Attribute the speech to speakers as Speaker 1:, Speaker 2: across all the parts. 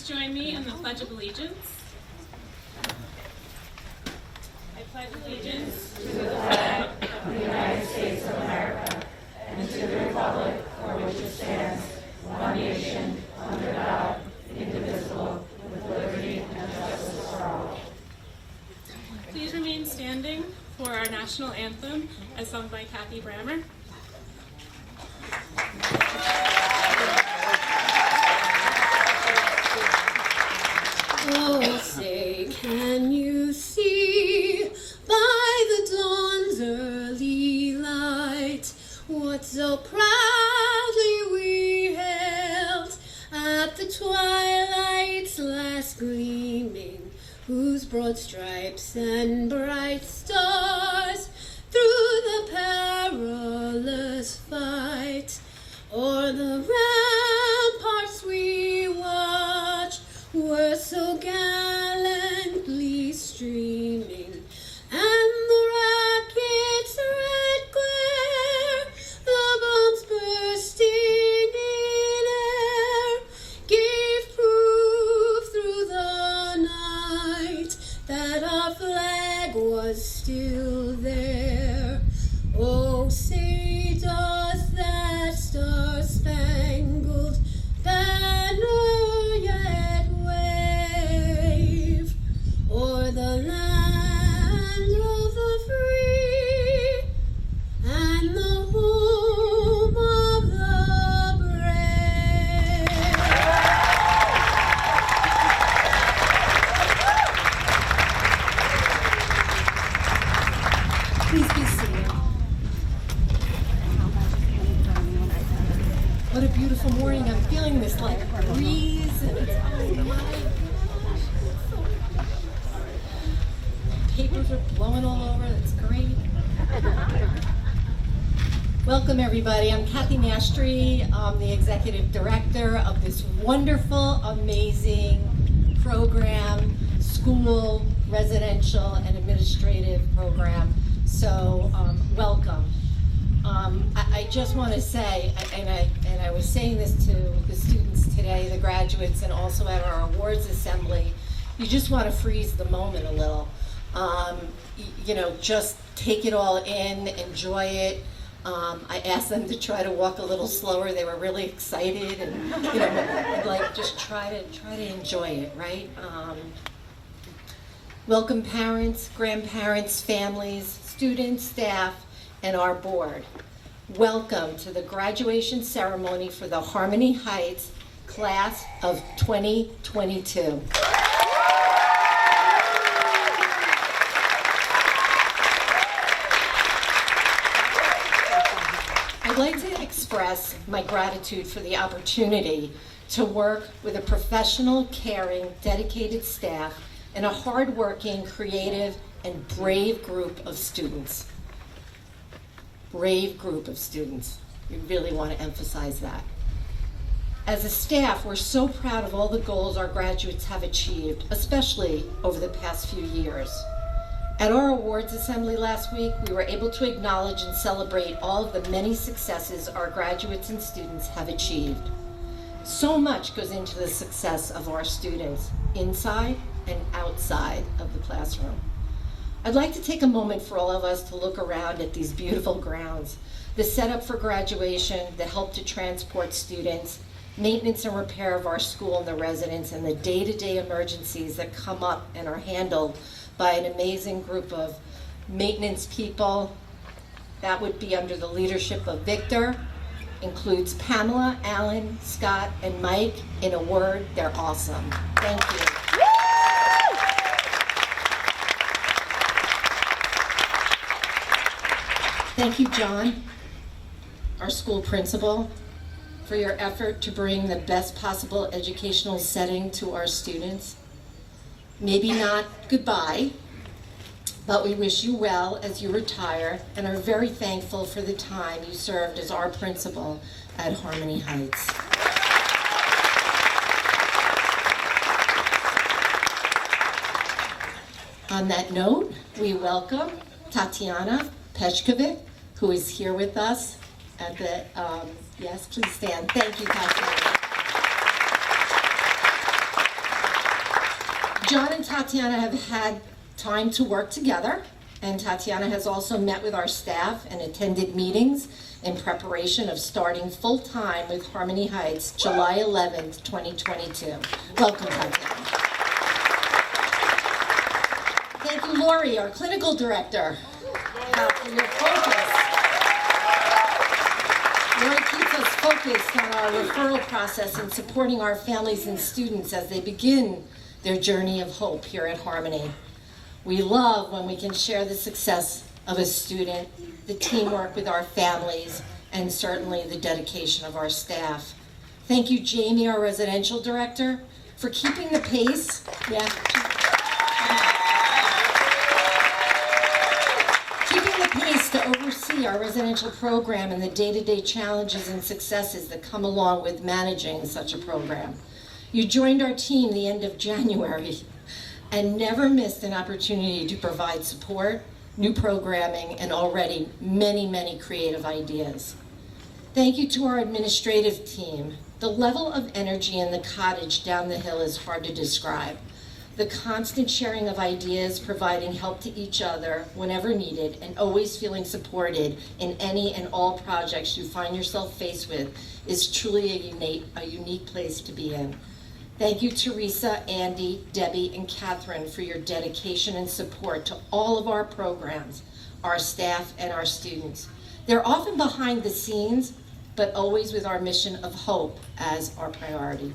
Speaker 1: Please join me in the Pledge of Allegiance. I pledge allegiance to the flag of the United States of America and to the republic for which it stands, one nation, under God, indivisible, with liberty and justice for all. Please remain standing for our national anthem as sung by Kathy Brammer.
Speaker 2: Oh, say, can you see by the dawn's early light what so proudly we hailed at the twilight's last gleaming, whose broad stripes and bright stars through the perilous fight o'er the ramparts we watch were so gallantly streaming, and the rocket's red glare, the bombs bursting in air, gave proof through the night that our flag was still there. Oh, say does that star-spangled banner yet wave o'er the land of the free and the home of the brave? Please be seated. What a beautiful morning. I'm feeling this like breeze and it's, oh my gosh, it's so papers are blowing all over. That's great. Welcome everybody. I'm Kathy Nastry. I'm the executive director of this wonderful, amazing program, school, residential, and administrative program. So welcome. I just want to say, and I was saying this to the students today, the graduates, and also at our awards assembly, you just want to freeze the moment a little. You know, just take it all in, enjoy it. I asked them to try to walk a little slower. They were really excited, and you know, like just try to enjoy it, right? Welcome parents, grandparents, families, students, staff, and our board. Welcome to the graduation ceremony for the Harmony Heights class of 2022. I'd like to express my gratitude for the opportunity to work with a professional, caring, dedicated staff and a hardworking, creative, and brave group of students. Brave group of students. We really want to emphasize that. As a staff, we're so proud of all the goals our graduates have achieved, especially over the past few years. At our awards assembly last week, we were able to acknowledge and celebrate all of the many successes our graduates and students have achieved. So much goes into the success of our students, inside and outside of the classroom. I'd like to take a moment for all of us to look around at these beautiful grounds, the setup for graduation, the help to transport students, maintenance and repair of our school and the residents, and the day-to-day emergencies that come up and are handled by an amazing group of maintenance people. That would be under the leadership of Victor, includes Pamela, Alan, Scott, and Mike. In a word, they're awesome. Thank you. Thank you, John, our school principal, for your effort to bring the best possible educational setting to our students. Maybe not goodbye, but we wish you well as you retire and are very thankful for the time you served as our principal at Harmony Heights. On that note, we welcome Tatiana Peshkovic, who is here with us at the, yes, please stand. Thank you, Tatiana. John and Tatiana have had time to work together, and Tatiana has also met with our staff and attended meetings in preparation of starting full-time with Harmony Heights July 11th, 2022. Welcome, Tatiana. Thank you, Lori, our clinical director, for your focus. Lori keeps us focused on our referral process and supporting our families and students as they begin their journey of hope here at Harmony. We love when we can share the success of a student, the teamwork with our families, and certainly the dedication of our staff. Thank you, Jamie, our residential director, for keeping the pace. Keeping the pace to oversee our residential program and the day-to-day challenges and successes that come along with managing such a program. You joined our team the end of January and never missed an opportunity to provide support, new programming, and already many, many creative ideas. Thank you to our administrative team. The level of energy in the cottage down the hill is hard to describe. The constant sharing of ideas, providing help to each other whenever needed, and always feeling supported in any and all projects you find yourself faced with is truly a unique place to be in. Thank you, Teresa, Andy, Debbie, and Catherine, for your dedication and support to all of our programs, our staff, and our students. They're often behind the scenes, but always with our mission of hope as our priority.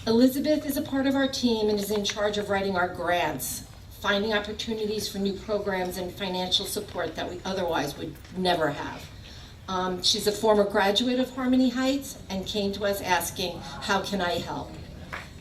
Speaker 2: Elizabeth is a part of our team and is in charge of writing our grants, finding opportunities for new programs and financial support that we otherwise would never have. She's a former graduate of Harmony Heights and came to us asking, how can I help?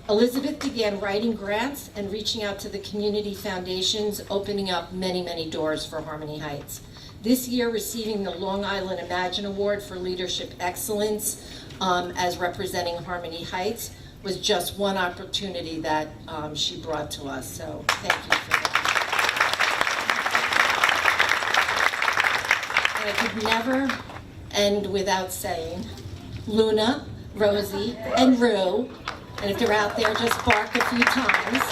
Speaker 2: Elizabeth began writing grants and reaching out to the community foundations, opening up many, many doors for Harmony Heights. This year, receiving the Long Island Imagine Award for Leadership Excellence as representing Harmony Heights was just one opportunity that she brought to us, so thank you for that. And I could never end without saying Luna, Rosie, and Rue, and if they're out there, just bark a few times.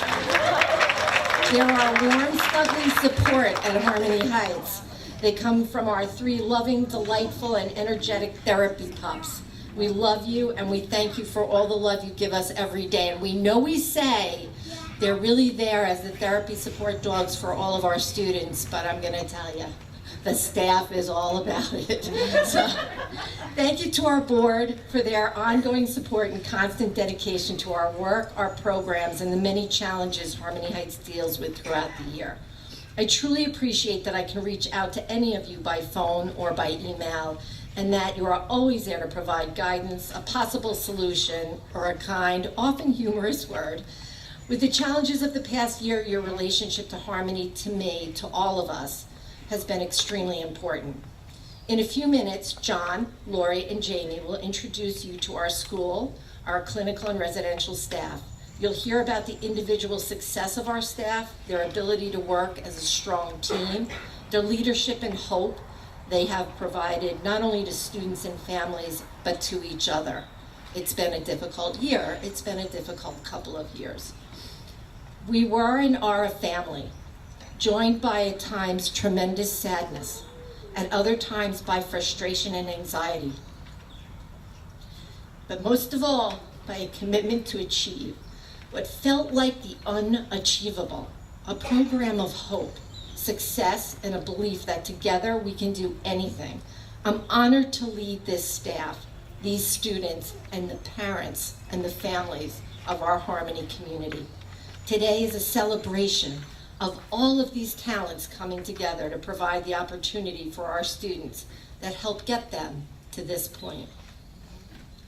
Speaker 2: They're our warm, snuggly support at Harmony Heights. They come from our 3 loving, delightful, and energetic therapy pups. We love you, and we thank you for all the love you give us every day. And we know we say they're really there as the therapy support dogs for all of our students, but I'm going to tell you, the staff is all about it. So, thank you to our board for their ongoing support and constant dedication to our work, our programs, and the many challenges Harmony Heights deals with throughout the year. I truly appreciate that I can reach out to any of you by phone or by email, and that you are always there to provide guidance, a possible solution, or a kind, often humorous word. With the challenges of the past year, your relationship to Harmony, to me, to all of us, has been extremely important. In a few minutes, John, Lori, and Jamie will introduce you to our school, our clinical and residential staff. You'll hear about the individual success of our staff, their ability to work as a strong team, their leadership and hope they have provided not only to students and families, but to each other. It's been a difficult year. It's been a difficult couple of years. We were and are a family, joined by at times tremendous sadness, at other times by frustration and anxiety. But most of all, by a commitment to achieve what felt like the unachievable, a program of hope, success, and a belief that together we can do anything. I'm honored to lead this staff, these students, and the parents and the families of our Harmony community. Today is a celebration of all of these talents coming together to provide the opportunity for our students that help get them to this point.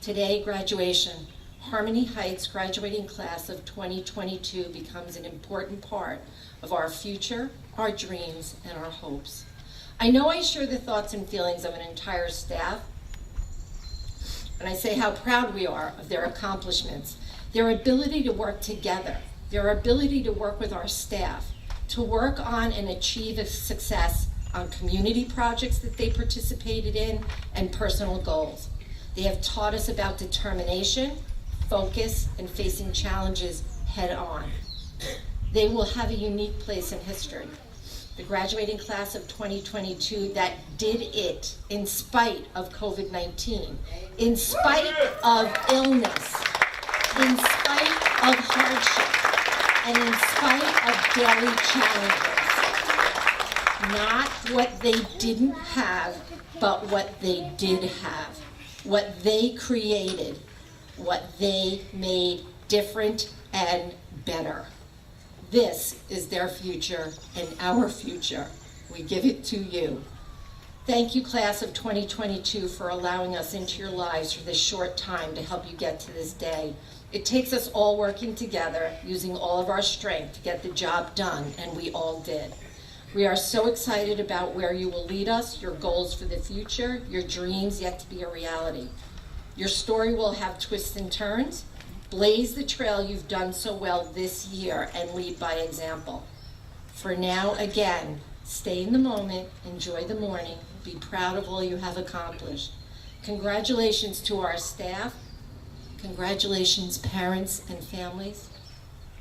Speaker 2: Today, graduation. Harmony Heights graduating class of 2022 becomes an important part of our future, our dreams, and our hopes. I know I share the thoughts and feelings of an entire staff, and I say how proud we are of their accomplishments, their ability to work together, their ability to work with our staff, to work on and achieve a success on community projects that they participated in, and personal goals. They have taught us about determination, focus, and facing challenges head on. They will have a unique place in history. The graduating class of 2022 that did it in spite of COVID-19, in spite of illness, in spite of hardship, and in spite of daily challenges. Not what they didn't have, but what they did have, what they created, what they made different and better. This is their future and our future. We give it to you. Thank you, class of 2022, for allowing us into your lives for this short time to help you get to this day. It takes us all working together, using all of our strength to get the job done, and we all did. We are so excited about where you will lead us, your goals for the future, your dreams yet to be a reality. Your story will have twists and turns. Blaze the trail you've done so well this year and lead by example. For now, again, stay in the moment, enjoy the morning, be proud of all you have accomplished. Congratulations to our staff. Congratulations, parents and families.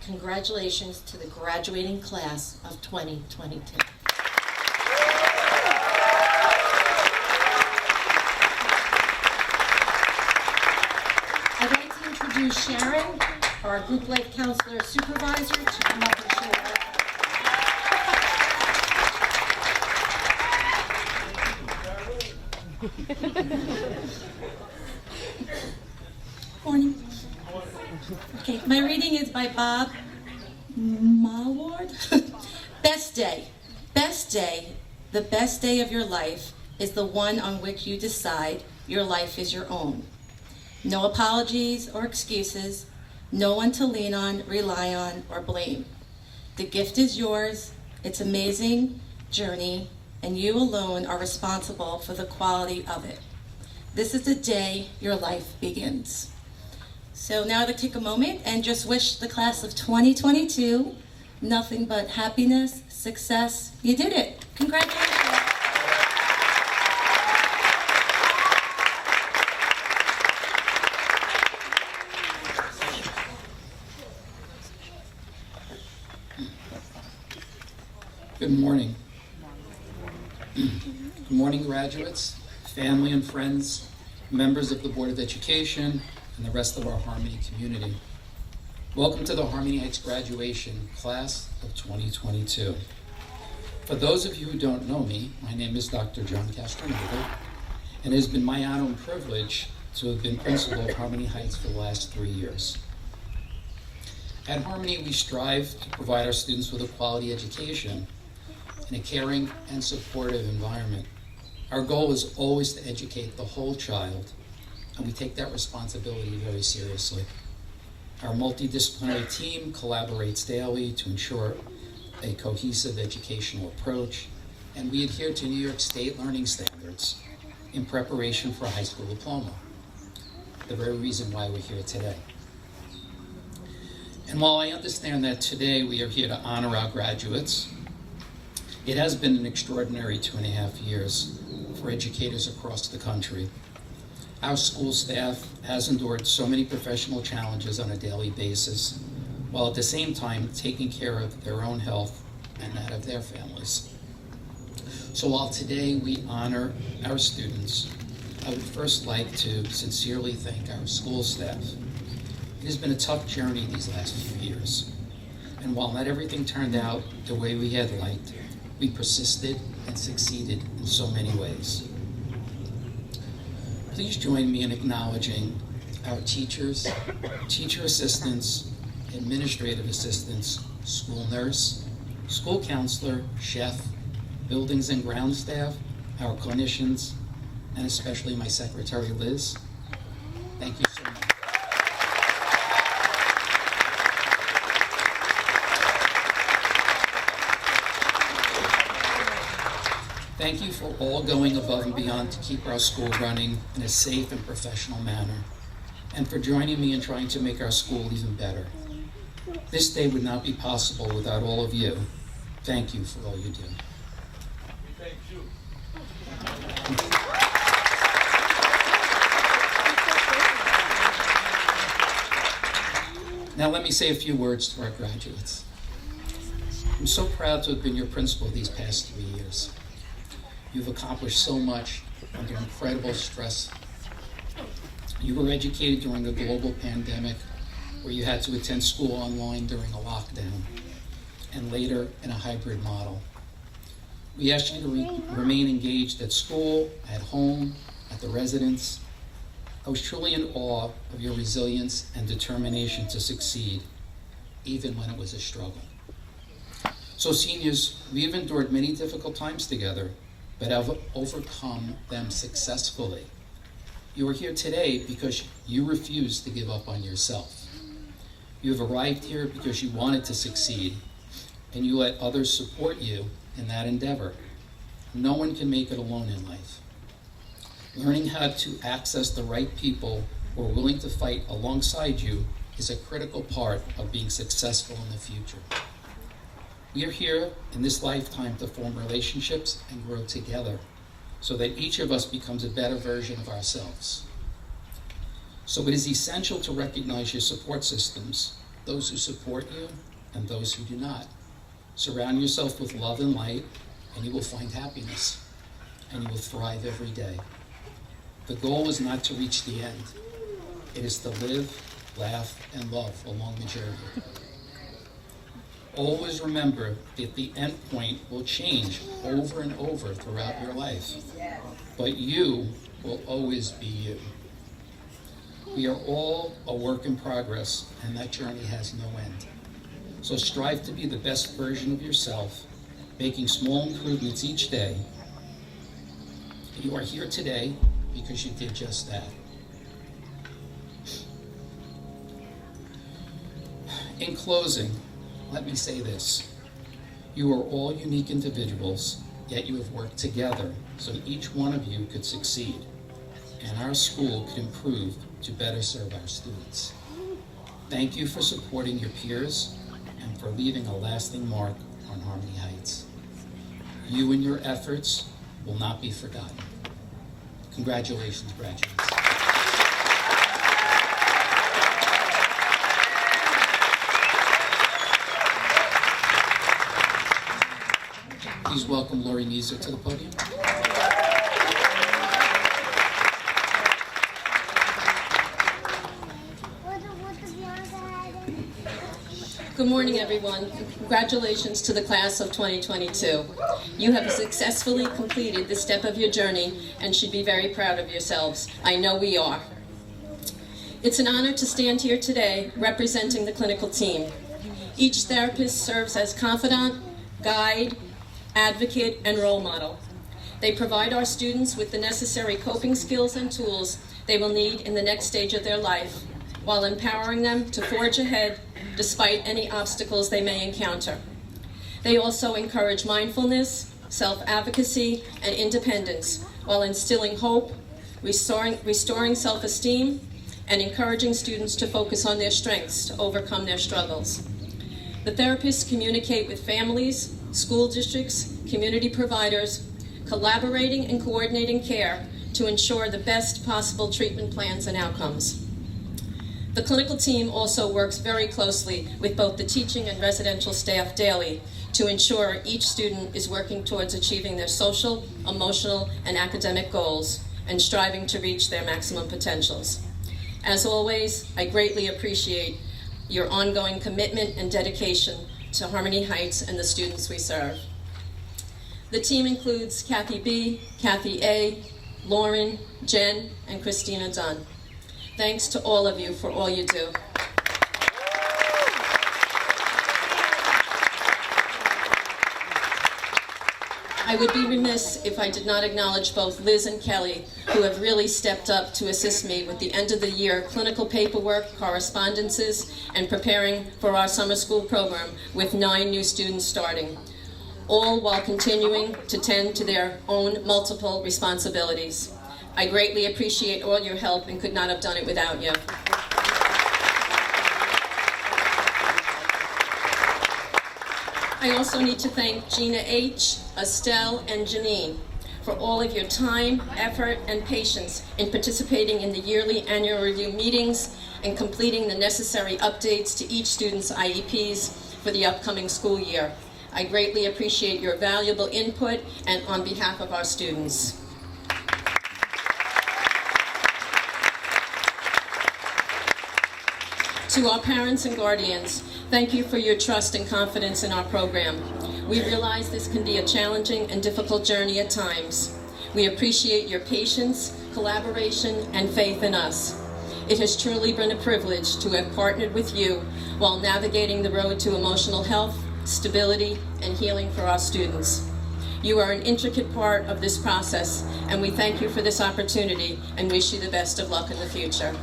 Speaker 2: Congratulations to the graduating class of 2022. I'd like to introduce Sharon, our group life counselor supervisor, to come up and share.
Speaker 3: Morning. Okay, my reading is by Bob Maward. Best day. Best day. The best day of your life is the one on which you decide your life is your own. No apologies or excuses. No one to lean on, rely on, or blame. The gift is yours. It's an amazing journey, and you alone are responsible for the quality of it. This is the day your life begins. So now I'd like to take a moment and just wish the class of 2022 nothing but happiness, success. You did it. Congratulations.
Speaker 4: Good morning. Good morning, graduates, family and friends, members of the Board of Education, and the rest of our Harmony community. Welcome to the Harmony Heights graduation class of 2022. For those of you who don't know me, my name is Dr. John Castronova, and it has been my honor and privilege to have been principal of Harmony Heights for the last 3 years. At Harmony, we strive to provide our students with a quality education in a caring and supportive environment. Our goal is always to educate the whole child, and we take that responsibility very seriously. Our multidisciplinary team collaborates daily to ensure a cohesive educational approach, and we adhere to New York State learning standards in preparation for a high school diploma, the very reason why we're here today. And while I understand that today we are here to honor our graduates, it has been an extraordinary 2.5 years for educators across the country. Our school staff has endured so many professional challenges on a daily basis, while at the same time taking care of their own health and that of their families. So while today we honor our students, I would first like to sincerely thank our school staff. It has been a tough journey these last few years, and while not everything turned out the way we had liked, we persisted and succeeded in so many ways. Please join me in acknowledging our teachers, teacher assistants, administrative assistants, school nurse, school counselor, chef, buildings and ground staff, our clinicians, and especially my secretary, Liz. Thank you so much. Thank you for all going above and beyond to keep our school running in a safe and professional manner, and for joining me in trying to make our school even better. This day would not be possible without all of you. Thank you for all you do.
Speaker 5: Thank you.
Speaker 4: Now let me say a few words to our graduates. I'm so proud to have been your principal these past 3 years. You've accomplished so much under incredible stress. You were educated during a global pandemic where you had to attend school online during a lockdown, and later in a hybrid model. We asked you to remain engaged at school, at home, at the residence. I was truly in awe of your resilience and determination to succeed, even when it was a struggle. So seniors, we've endured many difficult times together, but have overcome them successfully. You are here today because you refused to give up on yourself. You have arrived here because you wanted to succeed, and you let others support you in that endeavor. No one can make it alone in life. Learning how to access the right people who are willing to fight alongside you is a critical part of being successful in the future. We are here in this lifetime to form relationships and grow together so that each of us becomes a better version of ourselves. So it is essential to recognize your support systems, those who support you and those who do not. Surround yourself with love and light, and you will find happiness, and you will thrive every day. The goal is not to reach the end. It is to live, laugh, and love along the journey. Always remember that the end point will change over and over throughout your life, but you will always be you. We are all a work in progress, and that journey has no end. So strive to be the best version of yourself, making small improvements each day. You are here today because you did just that. In closing, let me say this. You are all unique individuals, yet you have worked together so each one of you could succeed, and our school could improve to better serve our students. Thank you for supporting your peers and for leaving a lasting mark on Harmony Heights. You and your efforts will not be forgotten. Congratulations, graduates. Please welcome Lori Neeser to the podium.
Speaker 6: Good morning, everyone. Congratulations to the class of 2022. You have successfully completed this step of your journey and should be very proud of yourselves. I know we are. It's an honor to stand here today representing the clinical team. Each therapist serves as confidant, guide, advocate, and role model. They provide our students with the necessary coping skills and tools they will need in the next stage of their life, while empowering them to forge ahead despite any obstacles they may encounter. They also encourage mindfulness, self-advocacy, and independence, while instilling hope, restoring self-esteem, and encouraging students to focus on their strengths to overcome their struggles. The therapists communicate with families, school districts, community providers, collaborating and coordinating care to ensure the best possible treatment plans and outcomes. The clinical team also works very closely with both the teaching and residential staff daily to ensure each student is working towards achieving their social, emotional, and academic goals and striving to reach their maximum potentials. As always, I greatly appreciate your ongoing commitment and dedication to Harmony Heights and the students we serve. The team includes Kathy B., Kathy A., Lauren, Jen, and Christina Dunn. Thanks to all of you for all you do. I would be remiss if I did not acknowledge both Liz and Kelly, who have really stepped up to assist me with the end of the year clinical paperwork, correspondences, and preparing for our summer school program with 9 new students starting, all while continuing to tend to their own multiple responsibilities. I greatly appreciate all your help and could not have done it without you. I also need to thank Gina H., Estelle, and Janine for all of your time, effort, and patience in participating in the yearly annual review meetings and completing the necessary updates to each student's IEPs for the upcoming school year. I greatly appreciate your valuable input and on behalf of our students. To our parents and guardians, thank you for your trust and confidence in our program. We realize this can be a challenging and difficult journey at times. We appreciate your patience, collaboration, and faith in us. It has truly been a privilege to have partnered with you while navigating the road to emotional health, stability, and healing for our students. You are an intricate part of this process, and we thank you for this opportunity and wish you the best of luck in the future.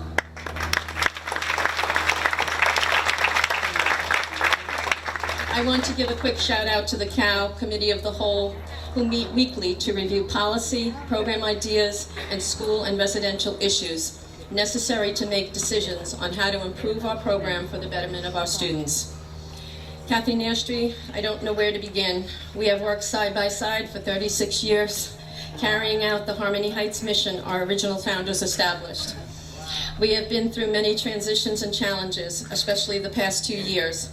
Speaker 6: I want to give a quick shout out to the COW Committee of the Whole, who meet weekly to review policy, program ideas, and school and residential issues necessary to make decisions on how to improve our program for the betterment of our students. Kathy Nastri, I don't know where to begin. We have worked side by side for 36 years, carrying out the Harmony Heights mission our original founders established. We have been through many transitions and challenges, especially the past 2 years,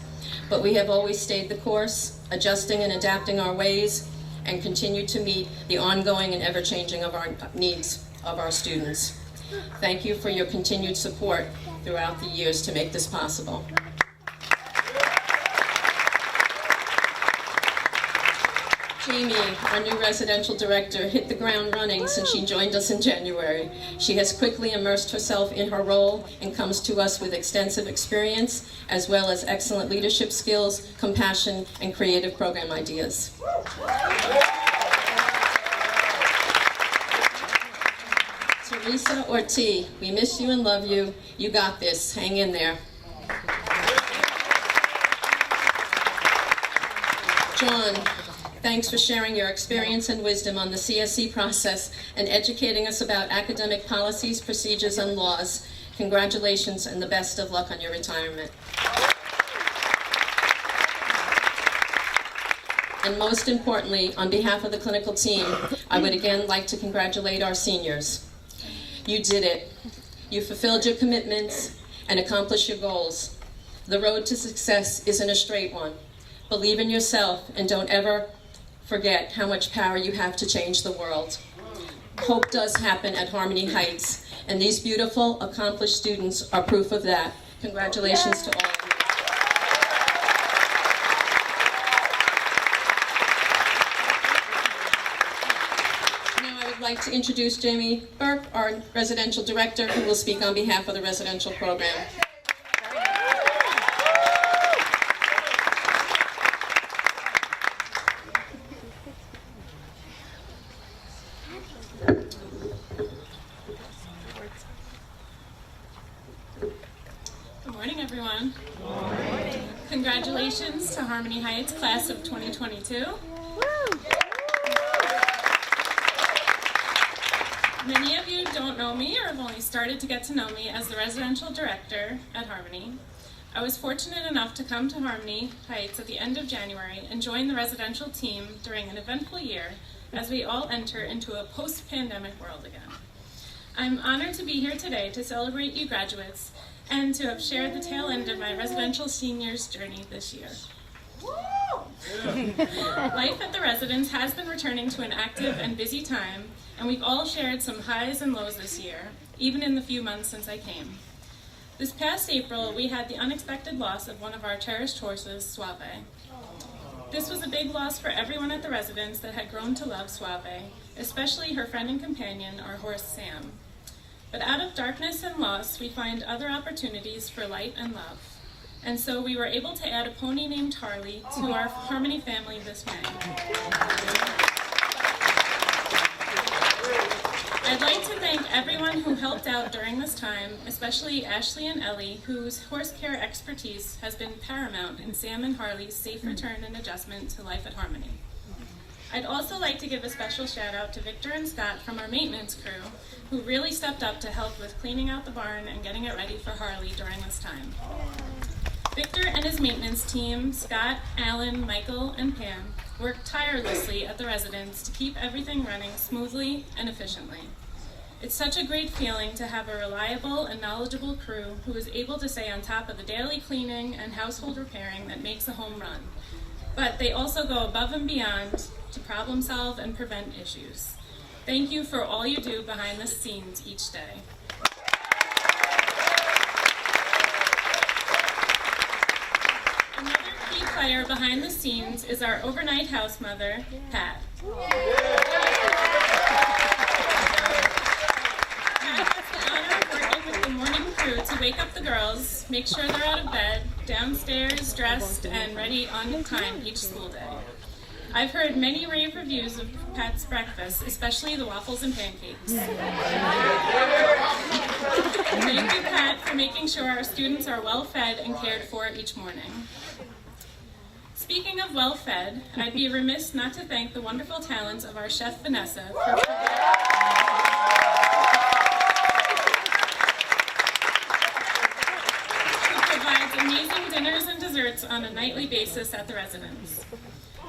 Speaker 6: but we have always stayed the course, adjusting and adapting our ways, and continue to meet the ongoing and ever-changing of our needs of our students. Thank you for your continued support throughout the years to make this possible. Jamie, our new residential director, hit the ground running since she joined us in January. She has quickly immersed herself in her role and comes to us with extensive experience, as well as excellent leadership skills, compassion, and creative program ideas. Teresa Ortiz, we miss you and love you. You got this. Hang in there. John, thanks for sharing your experience and wisdom on the CSE process and educating us about academic policies, procedures, and laws. Congratulations and the best of luck on your retirement. And most importantly, on behalf of the clinical team, I would again like to congratulate our seniors. You did it. You fulfilled your commitments and accomplished your goals. The road to success isn't a straight one. Believe in yourself and don't ever forget how much power you have to change the world. Hope does happen at Harmony Heights, and these beautiful, accomplished students are proof of that. Congratulations to all of you. Now I would like to introduce Jamie Burke, our residential director, who will speak on behalf of the residential program.
Speaker 7: Congratulations to Harmony Heights class of 2022. Many of you don't know me or have only started to get to know me as the residential director at Harmony. I was fortunate enough to come to Harmony Heights at the end of January and join the residential team during an eventful year as we all enter into a post-pandemic world again. I'm honored to be here today to celebrate you graduates and to have shared the tail end of my residential seniors journey this year. Life at the residence has been returning to an active and busy time, and we've all shared some highs and lows this year, even in the few months since I came. This past April, we had the unexpected loss of one of our cherished horses, Suave. This was a big loss for everyone at the residence that had grown to love Suave, especially her friend and companion, our horse Sam. But out of darkness and loss, we find other opportunities for light and love. And so we were able to add a pony named Harley to our Harmony family this May. I'd like to thank everyone who helped out during this time, especially Ashley and Ellie, whose horse care expertise has been paramount in Sam and Harley's safe return and adjustment to life at Harmony. I'd also like to give a special shout out to Victor and Scott from our maintenance crew, who really stepped up to help with cleaning out the barn and getting it ready for Harley during this time. Victor and his maintenance team, Scott, Alan, Michael, and Pam, worked tirelessly at the residence to keep everything running smoothly and efficiently. It's such a great feeling to have a reliable and knowledgeable crew who is able to stay on top of the daily cleaning and household repairing that makes a home run. but they also go above and beyond to problem solve and prevent issues. Thank you for all you do behind the scenes each day. Another key player behind the scenes is our overnight house mother, Pat. To wake up the girls, make sure they're out of bed, downstairs, dressed, and ready on time each school day. I've heard many rave reviews of Pat's breakfast, especially the waffles and pancakes. Thank you, Pat, for making sure our students are well fed and cared for each morning. Speaking of well fed, I'd be remiss not to thank the wonderful talents of our chef Vanessa for amazing dinners and desserts on a nightly basis at the residence.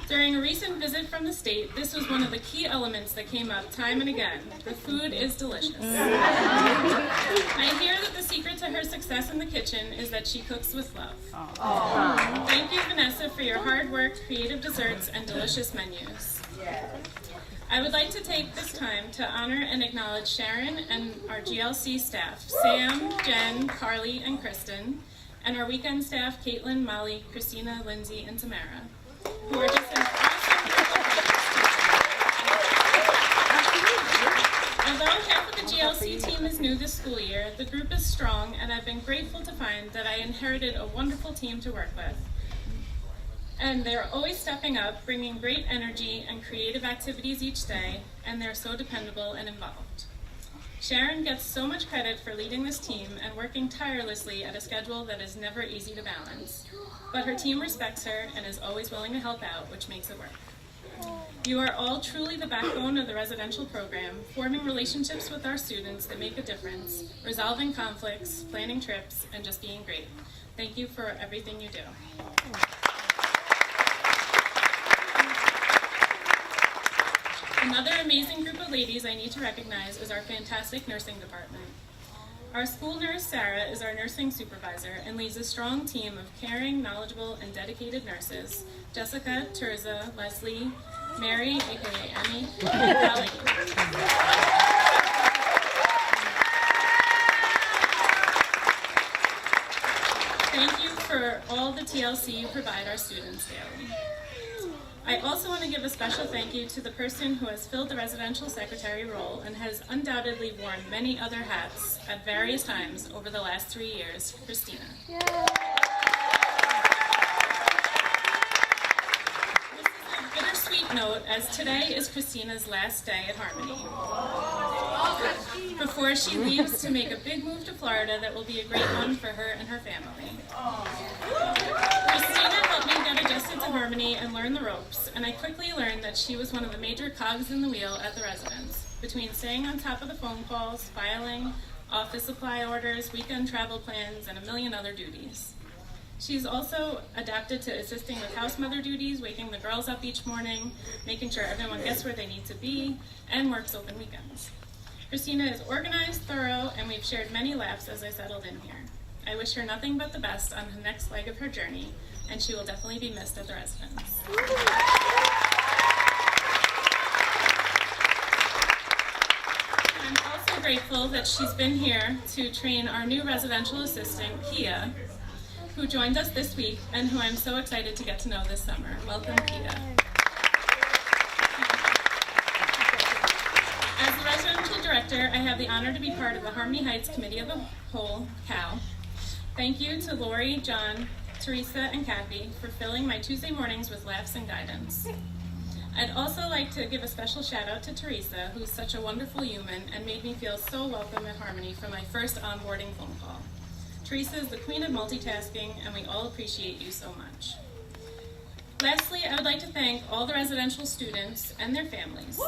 Speaker 7: During a recent visit from the state, this was one of the key elements that came up time and again. The food is delicious. I hear that the secret to her success in the kitchen is that she cooks with love. Thank you, Vanessa, for your hard work, creative desserts, and delicious menus. I would like to take this time to honor and acknowledge Sharon and our GLC staff, Sam, Jen, Carly, and Kristen, and our weekend staff, Caitlin, Molly, Christina, Lindsay, and Tamara, who are just an awesome group of ladies. Although half of the GLC team is new this school year, the group is strong, and I've been grateful to find that I inherited a wonderful team to work with. And they're always stepping up, bringing great energy and creative activities each day, and they're so dependable and involved. Sharon gets so much credit for leading this team and working tirelessly at a schedule that is never easy to balance. But her team respects her and is always willing to help out, which makes it work. You are all truly the backbone of the residential program, forming relationships with our students that make a difference, resolving conflicts, planning trips, and just being great. Thank you for everything you do. Another amazing group of ladies I need to recognize is our fantastic nursing department. Our school nurse, Sarah, is our nursing supervisor and leads a strong team of caring, knowledgeable, and dedicated nurses, Jessica, Terza, Leslie, Mary, aka Emmy, and Kelly. Thank you for all the TLC you provide our students daily. I also want to give a special thank you to the person who has filled the residential secretary role and has undoubtedly worn many other hats at various times over the last 3 years, Christina. This is a bittersweet note, as today is Christina's last day at Harmony, before she leaves to make a big move to Florida that will be a great one for her and her family. Christina helped me get adjusted to Harmony and learn the ropes, and I quickly learned that she was one of the major cogs in the wheel at the residence, between staying on top of the phone calls, filing, office supply orders, weekend travel plans, and a million other duties. She's also adapted to assisting with house mother duties, waking the girls up each morning, making sure everyone gets where they need to be, and works open weekends. Christina is organized, thorough, and we've shared many laughs as I settled in here. I wish her nothing but the best on the next leg of her journey, and she will definitely be missed at the residence. I'm also grateful that she's been here to train our new residential assistant, Kia, who joined us this week and who I'm so excited to get to know this summer. Welcome, Kia. As the residential director, I have the honor to be part of the Harmony Heights Committee of the Whole, COW. Thank you to Lori, John, Teresa, and Kathy for filling my Tuesday mornings with laughs and guidance. I'd also like to give a special shout out to Teresa, who's such a wonderful human and made me feel so welcome at Harmony from my first onboarding phone call. Teresa is the queen of multitasking, and we all appreciate you so much. Lastly, I would like to thank all the residential students and their families.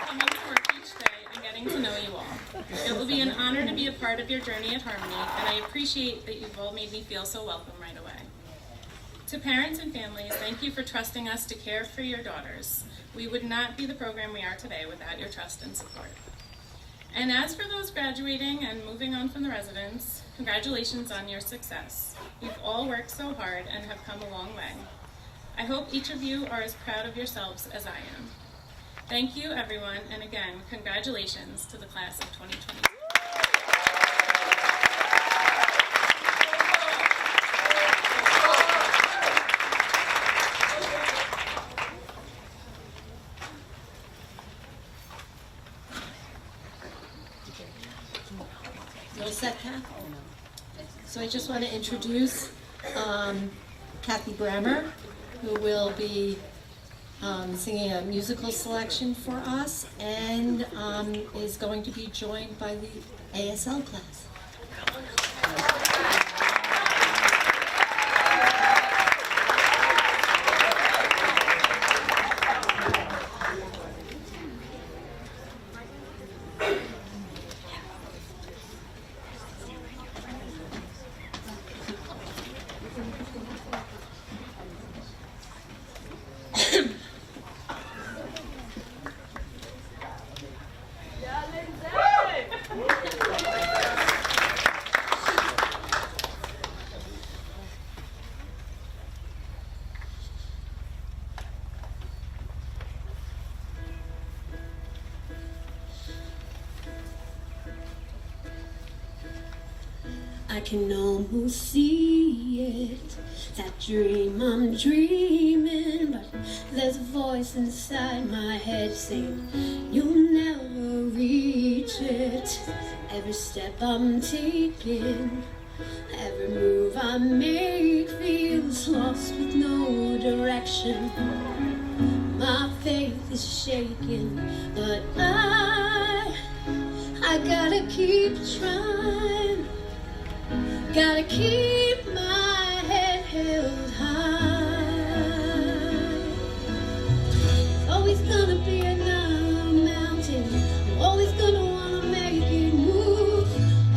Speaker 7: Coming to work each day and getting to know you all. It will be an honor to be a part of your journey at Harmony, and I appreciate that you've all made me feel so welcome right away. To parents and families, thank you for trusting us to care for your daughters. We would not be the program we are today without your trust and support. And as for those graduating and moving on from the residence, congratulations on your success. You've all worked so hard and have come a long way. I hope each of you are as proud of yourselves as I am. Thank you, everyone, and again, congratulations to the class of 2020.
Speaker 2: You all set, Kath? So I just want to introduce Kathy Brammer, who will be singing a musical selection for us and is going to be joined by the ASL class.
Speaker 8: I can almost see it, that dream I'm dreaming, but there's a voice inside my head saying, you'll never reach it. Every step I'm taking, every move I make feels lost with no direction. My faith is shaking, but I gotta keep trying. Gotta keep my head held high. Always gonna be another mountain. I'm always gonna wanna make it move.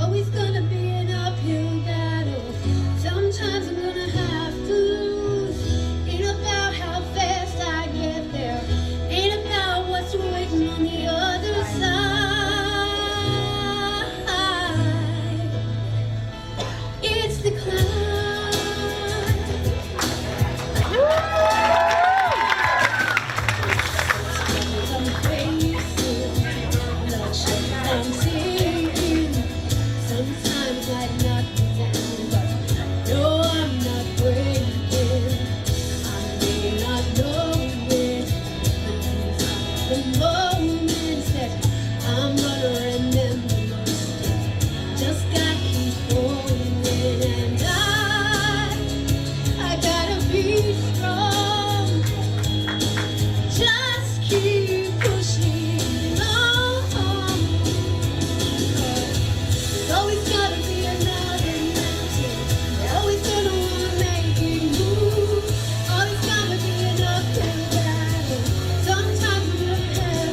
Speaker 8: Always gonna be an uphill battle. Sometimes I'm gonna have to lose. Ain't about how fast I get there. Ain't about what's waiting on the other side. It's the climb. I'm facing, bloodshed I'm taking. Sometimes I knock me down, but no, I'm not breaking. I may not know it, but these are the moments that I'm gonna remember most. Just gotta keep going, and I gotta be strong. Just keep pushing on. There's always gotta be another mountain. You're always gonna wanna make it move. Always gotta be an uphill battle. Sometimes I'm gonna have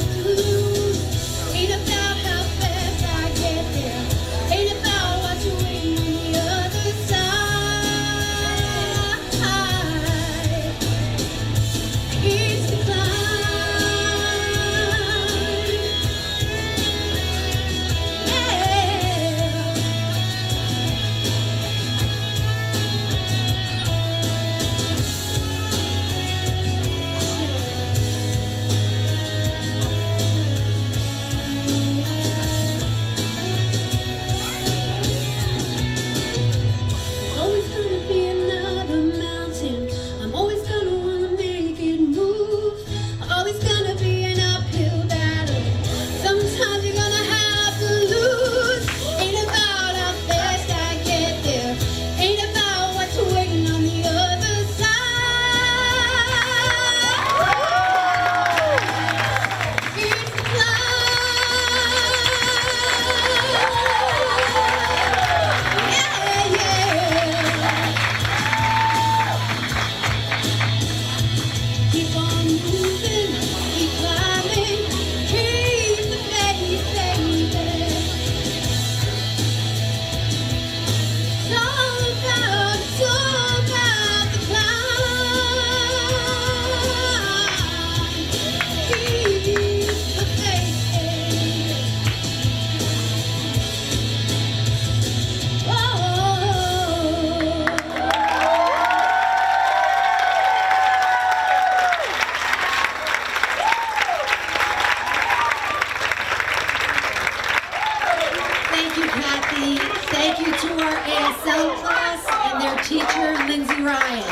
Speaker 2: sound class and their teacher, Lindsay Ryan.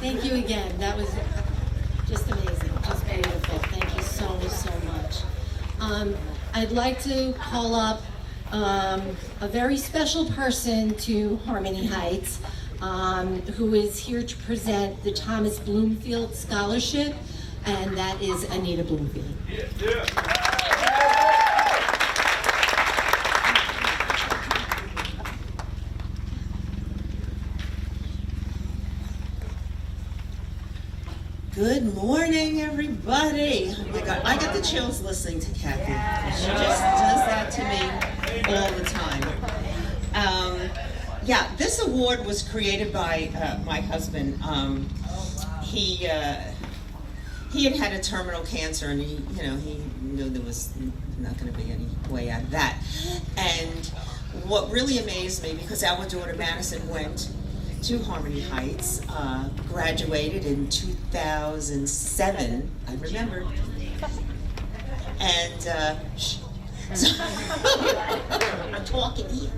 Speaker 2: Thank you. Thank you again. That was just amazing, just beautiful. Thank you so much. I'd like to call up a very special person to Harmony Heights, who is here to present the Thomas Bloomfield Scholarship, and that is Anita Bloomfield.
Speaker 9: Good morning, everybody. Oh my God, I get the chills listening to Kathy. She just does that to me all the time. Yeah, this award was created by my husband. He had a terminal cancer, and he knew there was not going to be any way out of that. And what really amazed me, because our daughter Madison went to Harmony Heights, graduated in 2007, I remember, and so, I'm talking here.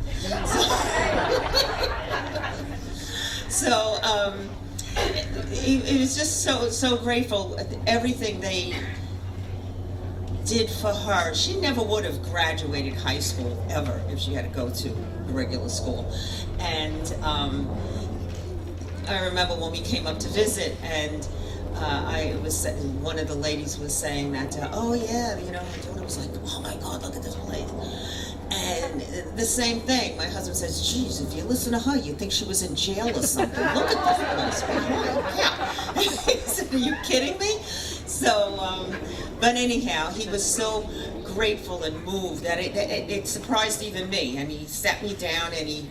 Speaker 9: So he was just so grateful, everything they did for her. She never would have graduated high school ever if she had to go to a regular school. And I remember when we came up to visit, and one of the ladies was saying that, oh yeah, my daughter was like, oh my God, look at this place. And the same thing, my husband says, geez, if you listen to her, you'd think she was in jail or something. Look at this place. Yeah. He said, are you kidding me? So, but anyhow, he was so grateful and moved that it surprised even me. And he sat me down and he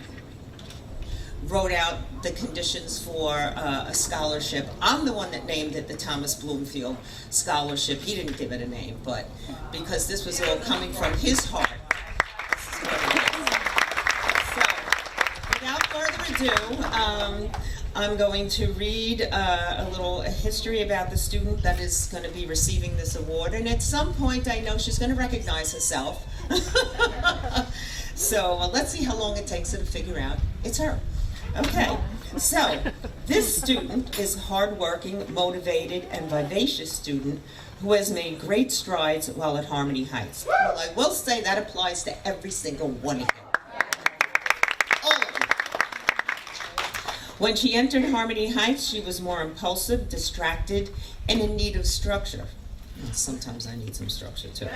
Speaker 9: wrote out the conditions for a scholarship. I'm the one that named it the Thomas Bloomfield Scholarship. He didn't give it a name, but because this was all coming from his heart. So, without further ado, I'm going to read a little history about the student that is going to be receiving this award. And at some point, I know she's going to recognize herself. So let's see how long it takes her to figure out it's her. Okay, so this student is a hardworking, motivated, and vivacious student who has made great strides while at Harmony Heights. Well, I will say that applies to every single one of you. All of you. When she entered Harmony Heights, she was more impulsive, distracted, and in need of structure. Sometimes I need some structure too.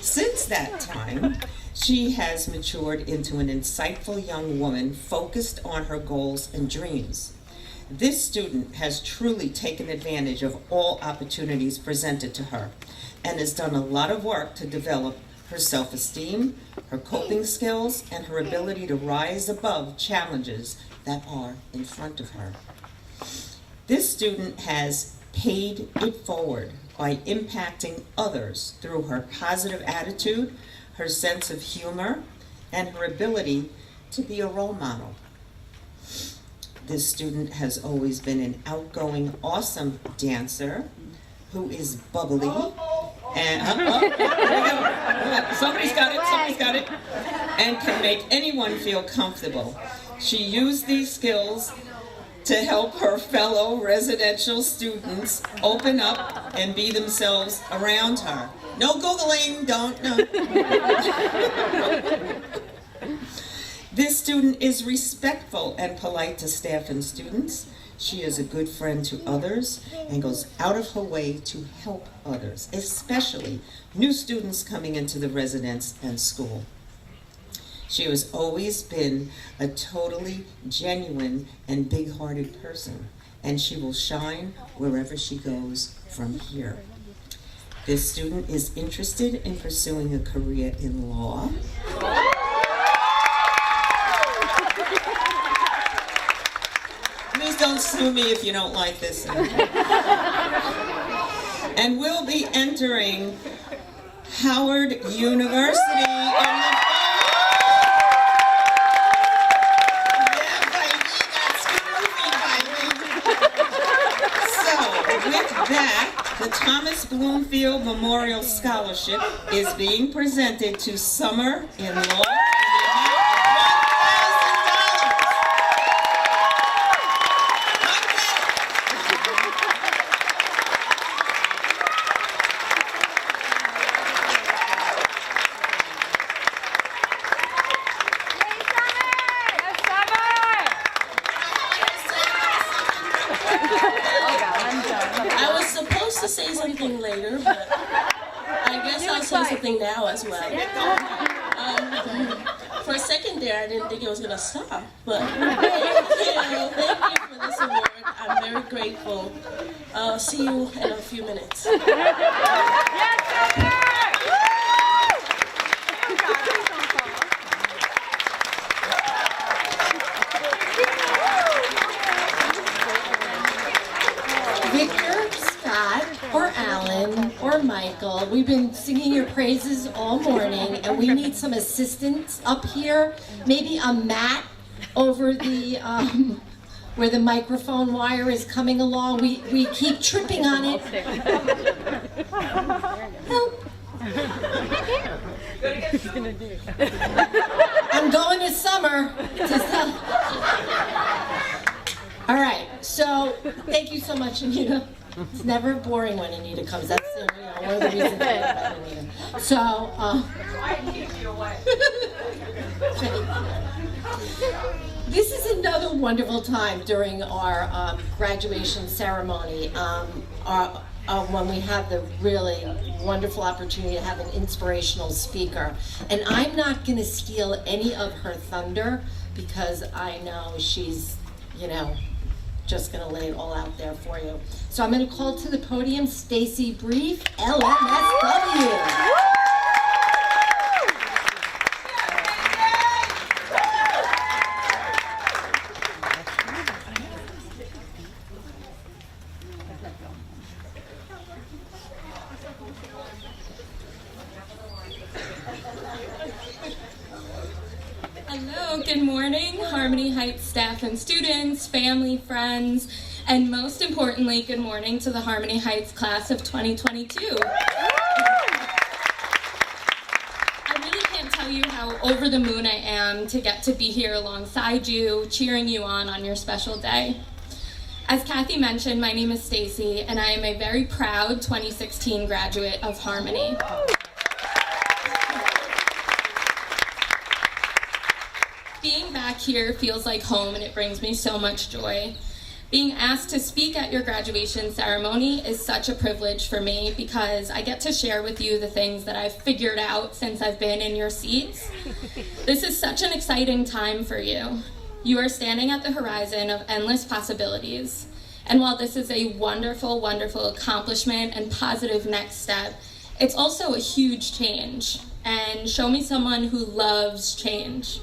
Speaker 9: Since that time, she has matured into an insightful young woman focused on her goals and dreams. This student has truly taken advantage of all opportunities presented to her and has done a lot of work to develop her self-esteem, her coping skills, and her ability to rise above challenges that are in front of her. This student has paid it forward by impacting others through her positive attitude, her sense of humor, and her ability to be a role model. This student has always been an outgoing, awesome dancer who is bubbly and somebody's got it, and can make anyone feel comfortable. She used these skills to help her fellow residential students open up and be themselves around her. No Googling, don't, no. This student is respectful and polite to staff and students. She is a good friend to others and goes out of her way to help others, especially new students coming into the residence and school. She has always been a totally genuine and big-hearted person, and she will shine wherever she goes from here. This student is interested in pursuing a career in law. Please don't sue me if you don't like this. And will be entering Howard University in the Thomas Bloomfield Memorial Scholarship is being presented to Summer in Law in the amount
Speaker 3: I was supposed to say something later, but I guess I'll say something now as well. For a second there, I didn't think it was going to stop, but thank you for this award. I'm very grateful. I'll see you in a few minutes.
Speaker 2: Victor, Scott, or Alan, or Michael, we've been singing your praises all morning, and we need some assistance up here. Maybe a mat over the, where the microphone wire is coming along. We keep tripping on it. Help. I'm going to Summer to tell. All right, so thank you so much, Anita. It's never boring when Anita comes. That's one of the reasons I love Anita. So, this is another wonderful time during our graduation ceremony. When we have the really wonderful opportunity to have an inspirational speaker. And I'm not going to steal any of her thunder because I know she's, just going to lay it all out there for you. So I'm going to call to the podium Stacy Brief, LMSW.
Speaker 7: Hello, good morning, Harmony Heights staff and students, family, friends, and most importantly, good morning to the Harmony Heights class of 2022. I really can't tell you how over the moon I am to get to be here alongside you, cheering you on your special day. As Kathy mentioned, my name is Stacy, and I am a very proud 2016 graduate of Harmony. Being back here feels like home, and it brings me so much joy. Being asked to speak at your graduation ceremony is such a privilege for me because I get to share with you the things that I've figured out since I've been in your seats. This is such an exciting time for you. You are standing at the horizon of endless possibilities. And while this is a wonderful, wonderful accomplishment and positive next step, it's also a huge change. And show me someone who loves change.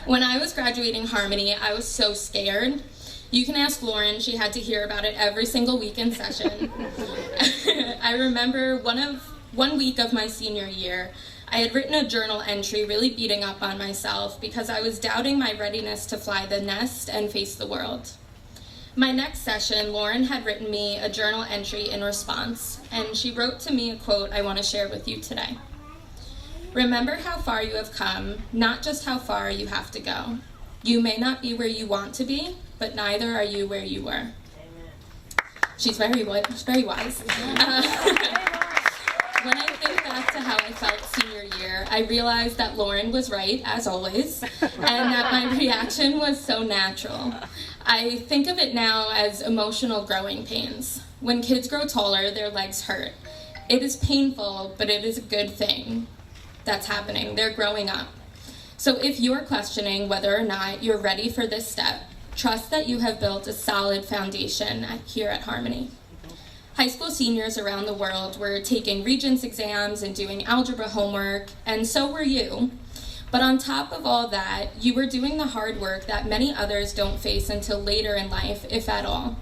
Speaker 7: When I was graduating Harmony, I was so scared. You can ask Lauren, she had to hear about it every single week in session. I remember one week of my senior year, I had written a journal entry really beating up on myself because I was doubting my readiness to fly the nest and face the world. My next session, Lauren had written me a journal entry in response, and she wrote to me a quote I want to share with you today. Remember how far you have come, not just how far you have to go. You may not be where you want to be, but neither are you where you were. She's very wise. When I think back to how I felt senior year, I realized that Lauren was right, as always, and that my reaction was so natural. I think of it now as emotional growing pains. When kids grow taller, their legs hurt. It is painful, but it is a good thing that's happening. They're growing up. So if you're questioning whether or not you're ready for this step, trust that you have built a solid foundation here at Harmony. High school seniors around the world were taking Regents exams and doing algebra homework, and so were you. But on top of all that, you were doing the hard work that many others don't face until later in life, if at all.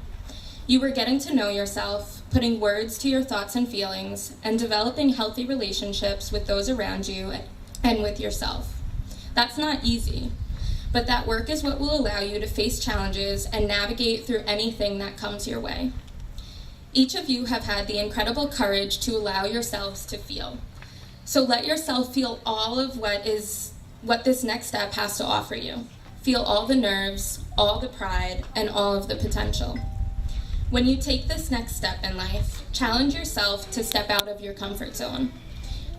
Speaker 7: You were getting to know yourself, putting words to your thoughts and feelings, and developing healthy relationships with those around you and with yourself. That's not easy, but that work is what will allow you to face challenges and navigate through anything that comes your way.
Speaker 10: Each of you have had the incredible courage to allow yourselves to feel. So let yourself feel all of what this next step has to offer you. Feel all the nerves, all the pride, and all of the potential. When you take this next step in life, challenge yourself to step out of your comfort zone.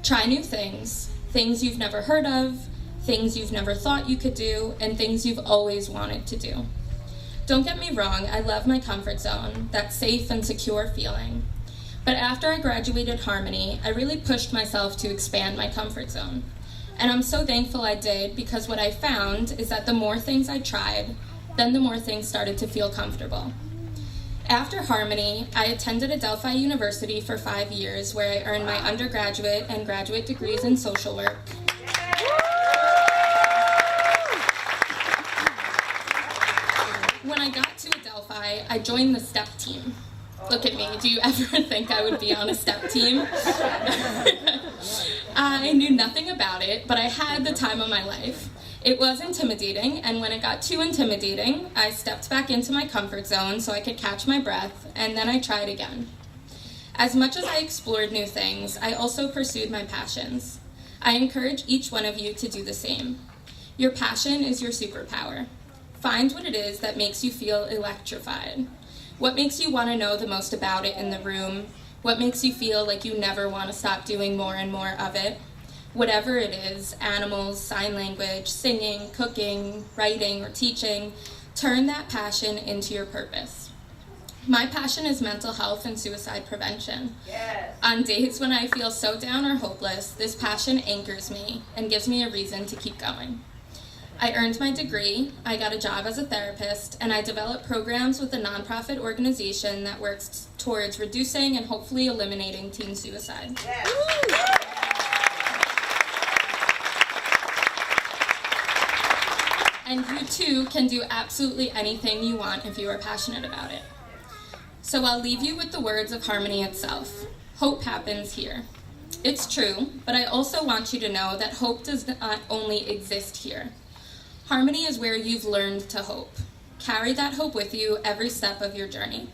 Speaker 10: Try new things, things you've never heard of, things you've never thought you could do, and things you've always wanted to do. Don't get me wrong, I love my comfort zone, that safe and secure feeling. But after I graduated Harmony, I really pushed myself to expand my comfort zone. And I'm so thankful I did, because what I found is that the more things I tried, then the more things started to feel comfortable. After Harmony, I attended Adelphi University for 5 years, where I earned my undergraduate and graduate degrees in social work. When I got to Adelphi, I joined the STEP team. Look at me, do you ever think I would be on a STEP team? I knew nothing about it, but I had the time of my life. It was intimidating, and when it got too intimidating, I stepped back into my comfort zone so I could catch my breath, and then I tried again. As much as I explored new things, I also pursued my passions. I encourage each one of you to do the same. Your passion is your superpower. Find what it is that makes you feel electrified. What makes you want to know the most about it in the room? What makes you feel like you never want to stop doing more and more of it? Whatever it is, animals, sign language, singing, cooking, writing, or teaching, turn that passion into your purpose. My passion is mental health and suicide prevention. Yes. On days when I feel so down or hopeless, this passion anchors me and gives me a reason to keep going. I earned my degree, I got a job as a therapist, and I developed programs with a nonprofit organization that works towards reducing and hopefully eliminating teen suicide. Yes. And you too can do absolutely anything you want if you are passionate about it. So I'll leave you with the words of Harmony itself. Hope happens here. It's true, but I also want you to know that hope does not only exist here. Harmony is where you've learned to hope. Carry that hope with you every step of your journey.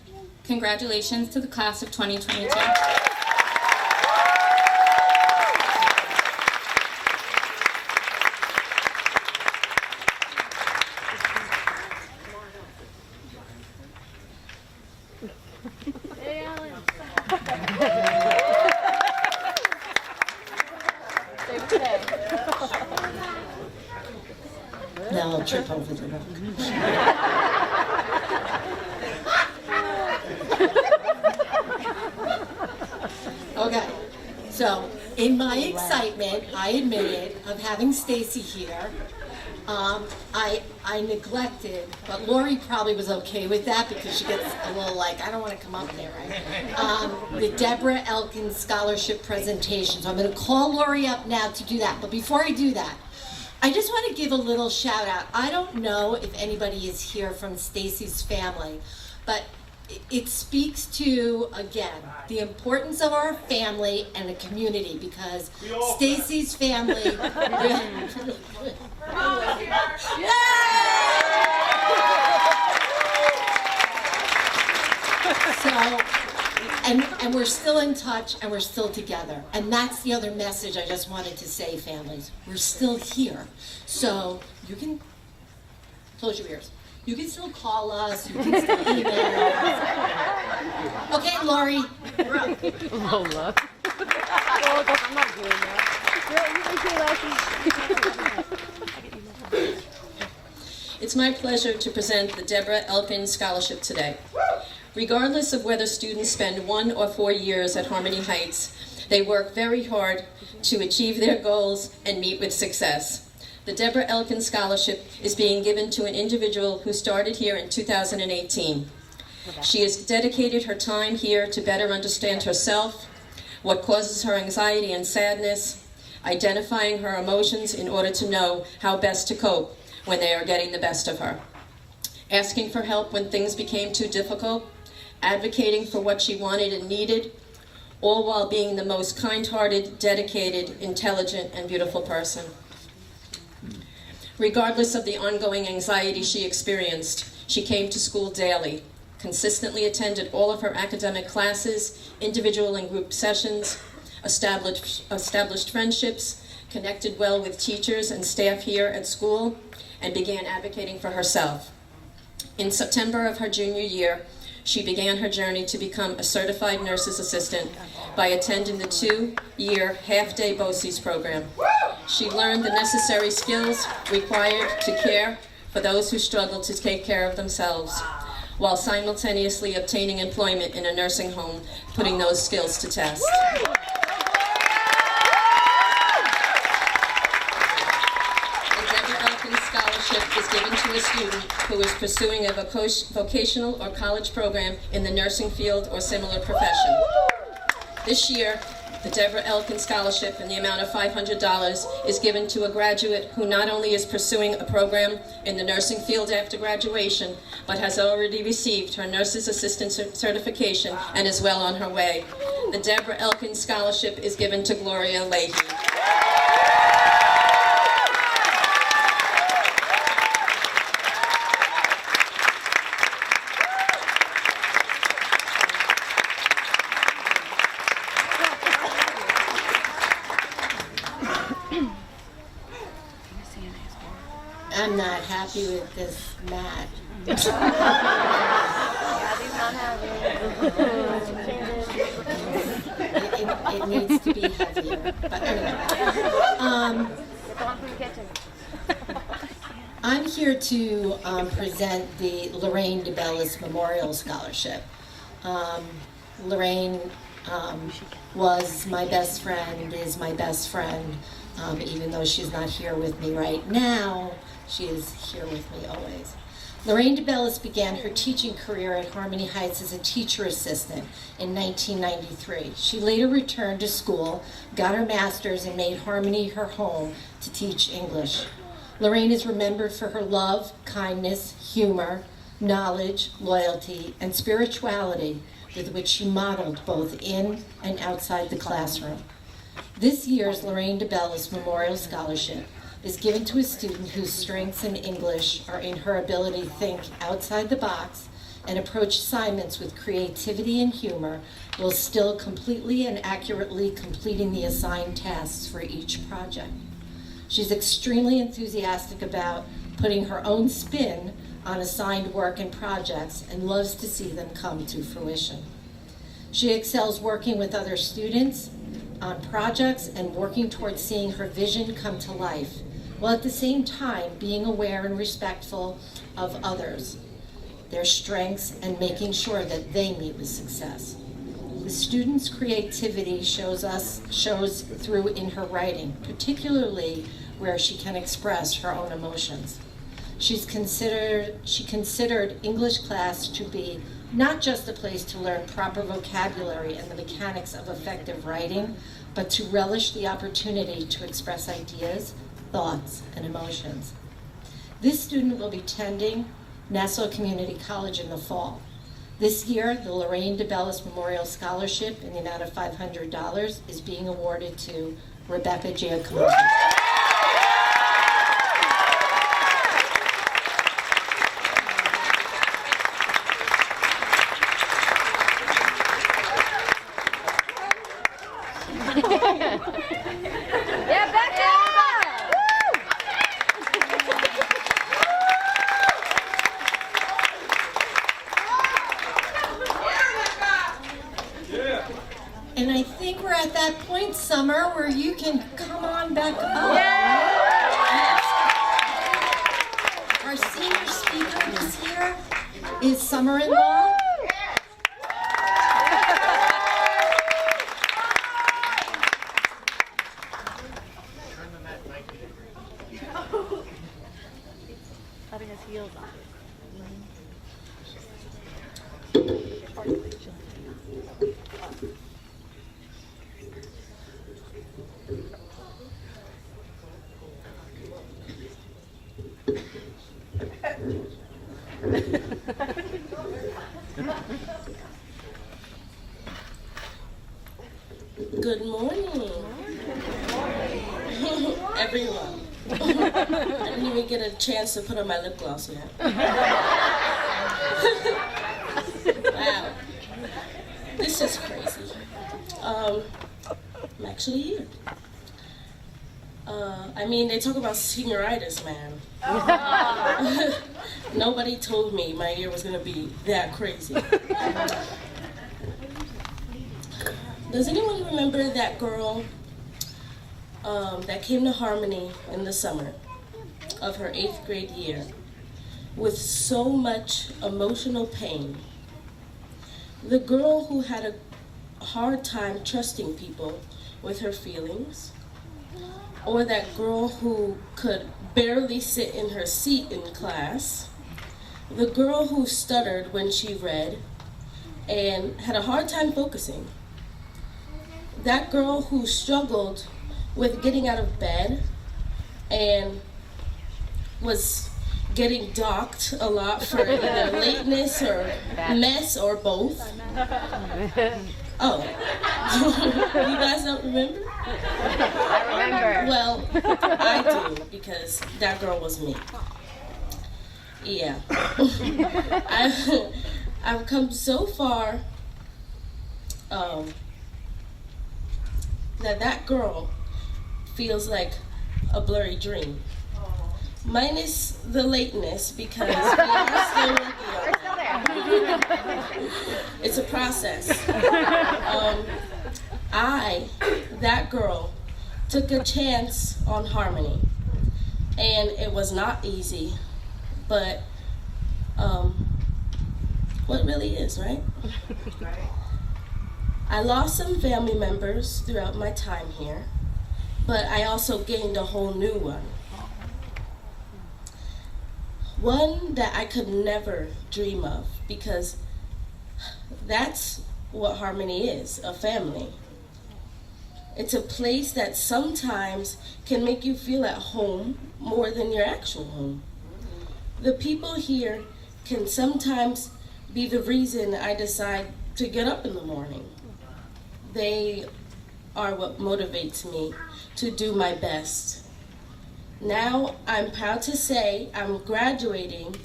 Speaker 10: Congratulations to the class of 2022.
Speaker 2: Now I'll trip over the rock. Okay, so in my excitement, I admit it, of having Stacy here, I neglected, but Lori probably was okay with that because she gets a little like, I don't want to come up there, right? The Deborah Elkins Scholarship presentation. So I'm going to call Lori up now to do that. But before I do that, I just want to give a little shout out. I don't know if anybody is here from Stacy's family, but it speaks to, again, the importance of our family and the community, because Stacy's family So, and we're still in touch and we're still together. And that's the other message I just wanted to say, families. We're still here. So you can close your ears. You can still call us, you can still email us. Okay, Lori, you're up.
Speaker 1: Lola. I'm not doing that.
Speaker 6: It's my pleasure to present the Deborah Elkins Scholarship today. Regardless of whether students spend 1 or 4 years at Harmony Heights, they work very hard to achieve their goals and meet with success. The Deborah Elkins Scholarship is being given to an individual who started here in 2018. She has dedicated her time here to better understand herself, what causes her anxiety and sadness, identifying her emotions in order to know how best to cope when they are getting the best of her, asking for help when things became too difficult, advocating for what she wanted and needed, all while being the most kind-hearted, dedicated, intelligent, and beautiful person. Regardless of the ongoing anxiety she experienced, she came to school daily, consistently attended all of her academic classes, individual and group sessions, established friendships, connected well with teachers and staff here at school, and began advocating for herself. In September of her junior year, she began her journey to become a certified nurse's assistant by attending the 2-year half-day BOCES program. She learned the necessary skills required to care for those who struggle to take care of themselves, while simultaneously obtaining employment in a nursing home, putting those skills to test. Scholarship is given to a student who is pursuing a vocational or college program in the nursing field or similar profession. This year, the Deborah Elkin Scholarship in the amount of $500 is given to a graduate who not only is pursuing a program in the nursing field after graduation, but has already received her nurse's assistant certification and is well on her way. The Deborah Elkin Scholarship is given to Gloria Leahy.
Speaker 2: I'm not happy with this mat. It needs to be heavier. But anyway, I'm here to present the Lorraine DeBellis Memorial Scholarship. Lorraine was my best friend, is my best friend, even though she's not here with me right now. She is here with me always. Lorraine DeBellis began her teaching career at Harmony Heights as a teacher assistant in 1993. She later returned to school, got her master's, and made Harmony her home to teach English. Lorraine is remembered for her love, kindness, humor, knowledge, loyalty, and spirituality with which she modeled both in and outside the classroom. This year's Lorraine DeBellis Memorial Scholarship is given to a student whose strengths in English are in her ability to think outside the box and approach assignments with creativity and humor, while still completely and accurately completing the assigned tasks for each project. She's extremely enthusiastic about putting her own spin on assigned work and projects and loves to see them come to fruition. She excels working with other students on projects and working towards seeing her vision come to life, while at the same time being aware and respectful of others, their strengths, and making sure that they meet with success. The student's creativity shows through in her writing, particularly where she can express her own emotions. She considered English class to be not just a place to learn proper vocabulary and the mechanics of effective writing, but to relish the opportunity to express ideas, thoughts, and emotions. This student will be attending Nassau Community College in the fall. This year, the Lorraine DeBellis Memorial Scholarship in the amount of $500 is being awarded to Rebecca Giacomo.
Speaker 1: Yeah, Becca!
Speaker 2: And I think we're at that point, Summer, where you can come on back up. Our senior speaker this year is Summer-in-law.
Speaker 1: Having his heels on.
Speaker 11: Good morning. Everyone. I didn't even get a chance to put on my lip gloss yet. This is crazy. I'm actually here. I mean, they talk about senioritis, man. Nobody told me my year was gonna be that crazy. Does anyone remember that girl that came to Harmony in the summer of her 8th grade year with so much emotional pain? The girl who had a hard time trusting people with her feelings? Or that girl who could barely sit in her seat in class? The girl who stuttered when she read and had a hard time focusing? That girl who struggled with getting out of bed and was getting docked a lot for either lateness or mess or both? Oh, you guys don't remember?
Speaker 1: I remember.
Speaker 11: Well, I do, because that girl was me. Yeah. I've come so far that girl feels like a blurry dream. Minus the lateness, because we are still working on it. It's a process. That girl, took a chance on Harmony, and it was not easy, but what really is, right? I lost some family members throughout my time here, but I also gained a whole new one. One that I could never dream of, because that's what Harmony is, a family. It's a place that sometimes can make you feel at home more than your actual home. The people here can sometimes be the reason I decide to get up in the morning. They are what motivates me to do my best. Now, I'm proud to say I'm graduating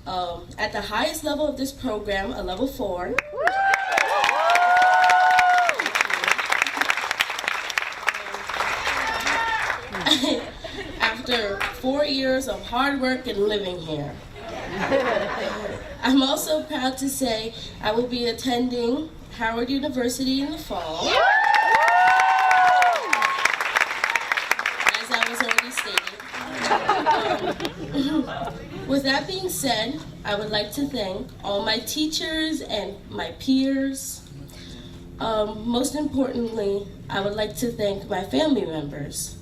Speaker 11: at the highest level of this program, a level 4. After 4 years of hard work and living here. I'm also proud to say I will be attending Howard University in the fall. As I was already stating. With that being said, I would like to thank all my teachers and my peers. Most importantly, I would like to thank my family members.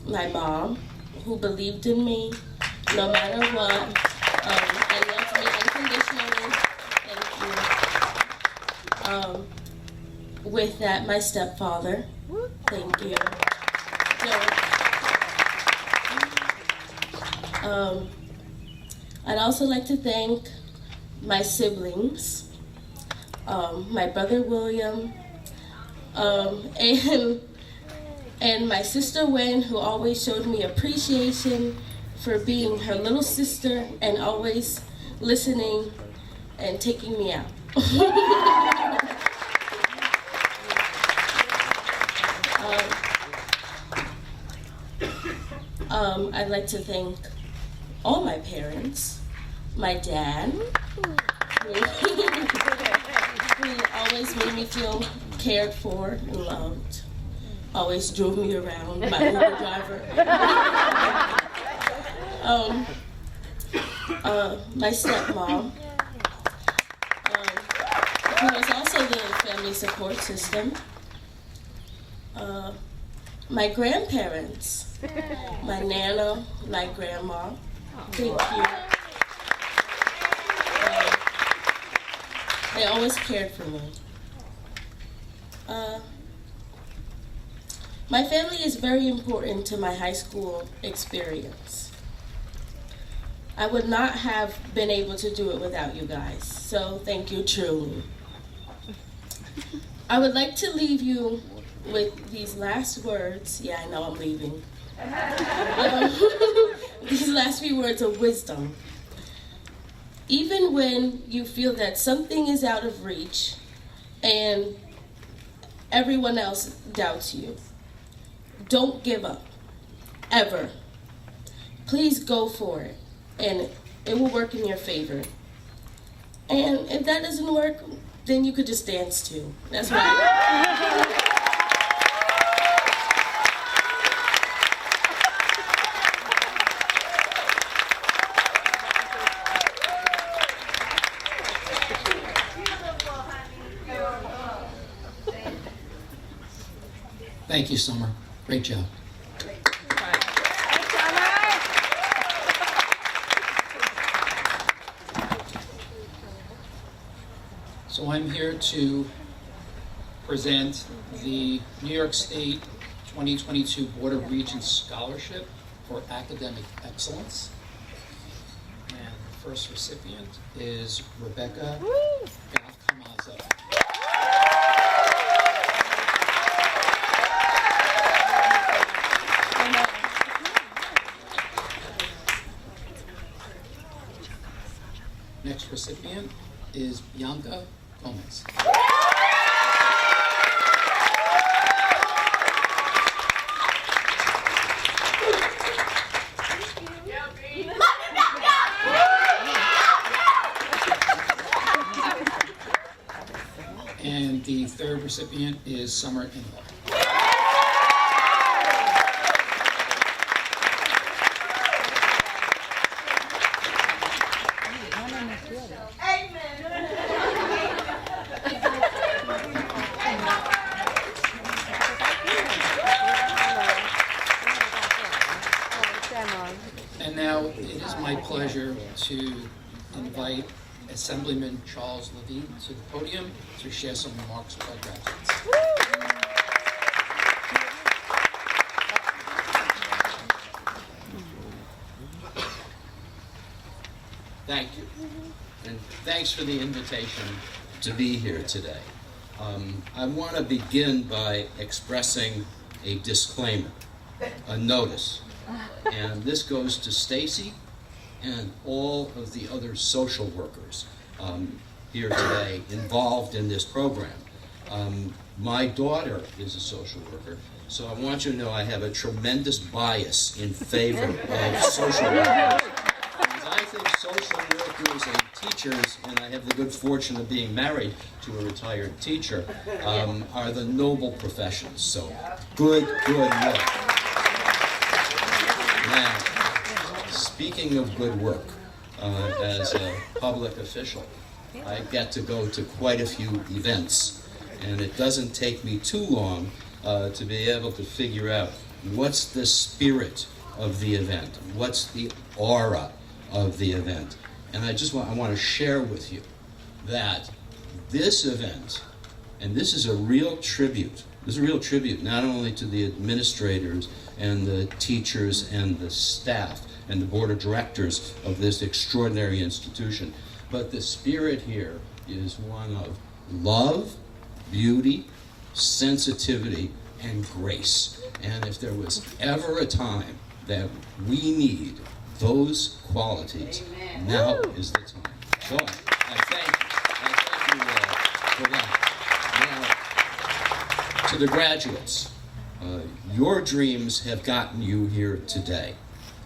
Speaker 11: My mom, who believed in me no matter what, and loved me unconditionally. Thank you. With that, my stepfather. Thank you. I'd also like to thank my siblings, my brother William, and my sister Wen, who always showed me appreciation for being her little sister and always listening and taking me out. I'd like to thank all my parents, my dad, who always made me feel cared for and loved, always drove me around, my Uber driver. My stepmom, who was also the family support system. My grandparents, my nana, my grandma. Thank you. They always cared for me. My family is very important to my high school experience. I would not have been able to do it without you guys, so thank you truly. I would like to leave you with these last words. Yeah, I know I'm leaving. These last few words of wisdom. even when you feel that something is out of reach and everyone else doubts you, don't give up, ever. Please go for it, and it will work in your favor. And if that doesn't work, then you could just dance too. That's right.
Speaker 4: Thank you, Summer. Great job. So I'm here to present the New York State 2022 Board of Regents Scholarship for Academic Excellence. And the first recipient is Rebecca Gaff-Camazo. Next recipient is Bianca Gomez. And the third recipient is Summer Ingle. And now it is my pleasure to invite Assemblyman Charles Levine to the podium to share some remarks with our graduates.
Speaker 12: Thank you. And thanks for the invitation to be here today. I want to begin by expressing a disclaimer, a notice. And this goes to Stacy and all of the other social workers here today involved in this program. My daughter is a social worker, so I want you to know I have a tremendous bias in favor of social workers. Because I think social workers and teachers, and I have the good fortune of being married to a retired teacher, are the noble professions. So good work. Now, speaking of good work, as a public official, I get to go to quite a few events, and it doesn't take me too long to be able to figure out what's the spirit of the event, what's the aura of the event. And I want to share with you that this event, and this is a real tribute not only to the administrators and the teachers and the staff and the board of directors of this extraordinary institution, but the spirit here is one of love, beauty, sensitivity, and grace. And if there was ever a time that we need those qualities, amen, now is the time. So I thank you for that. Now, to the graduates, your dreams have gotten you here today,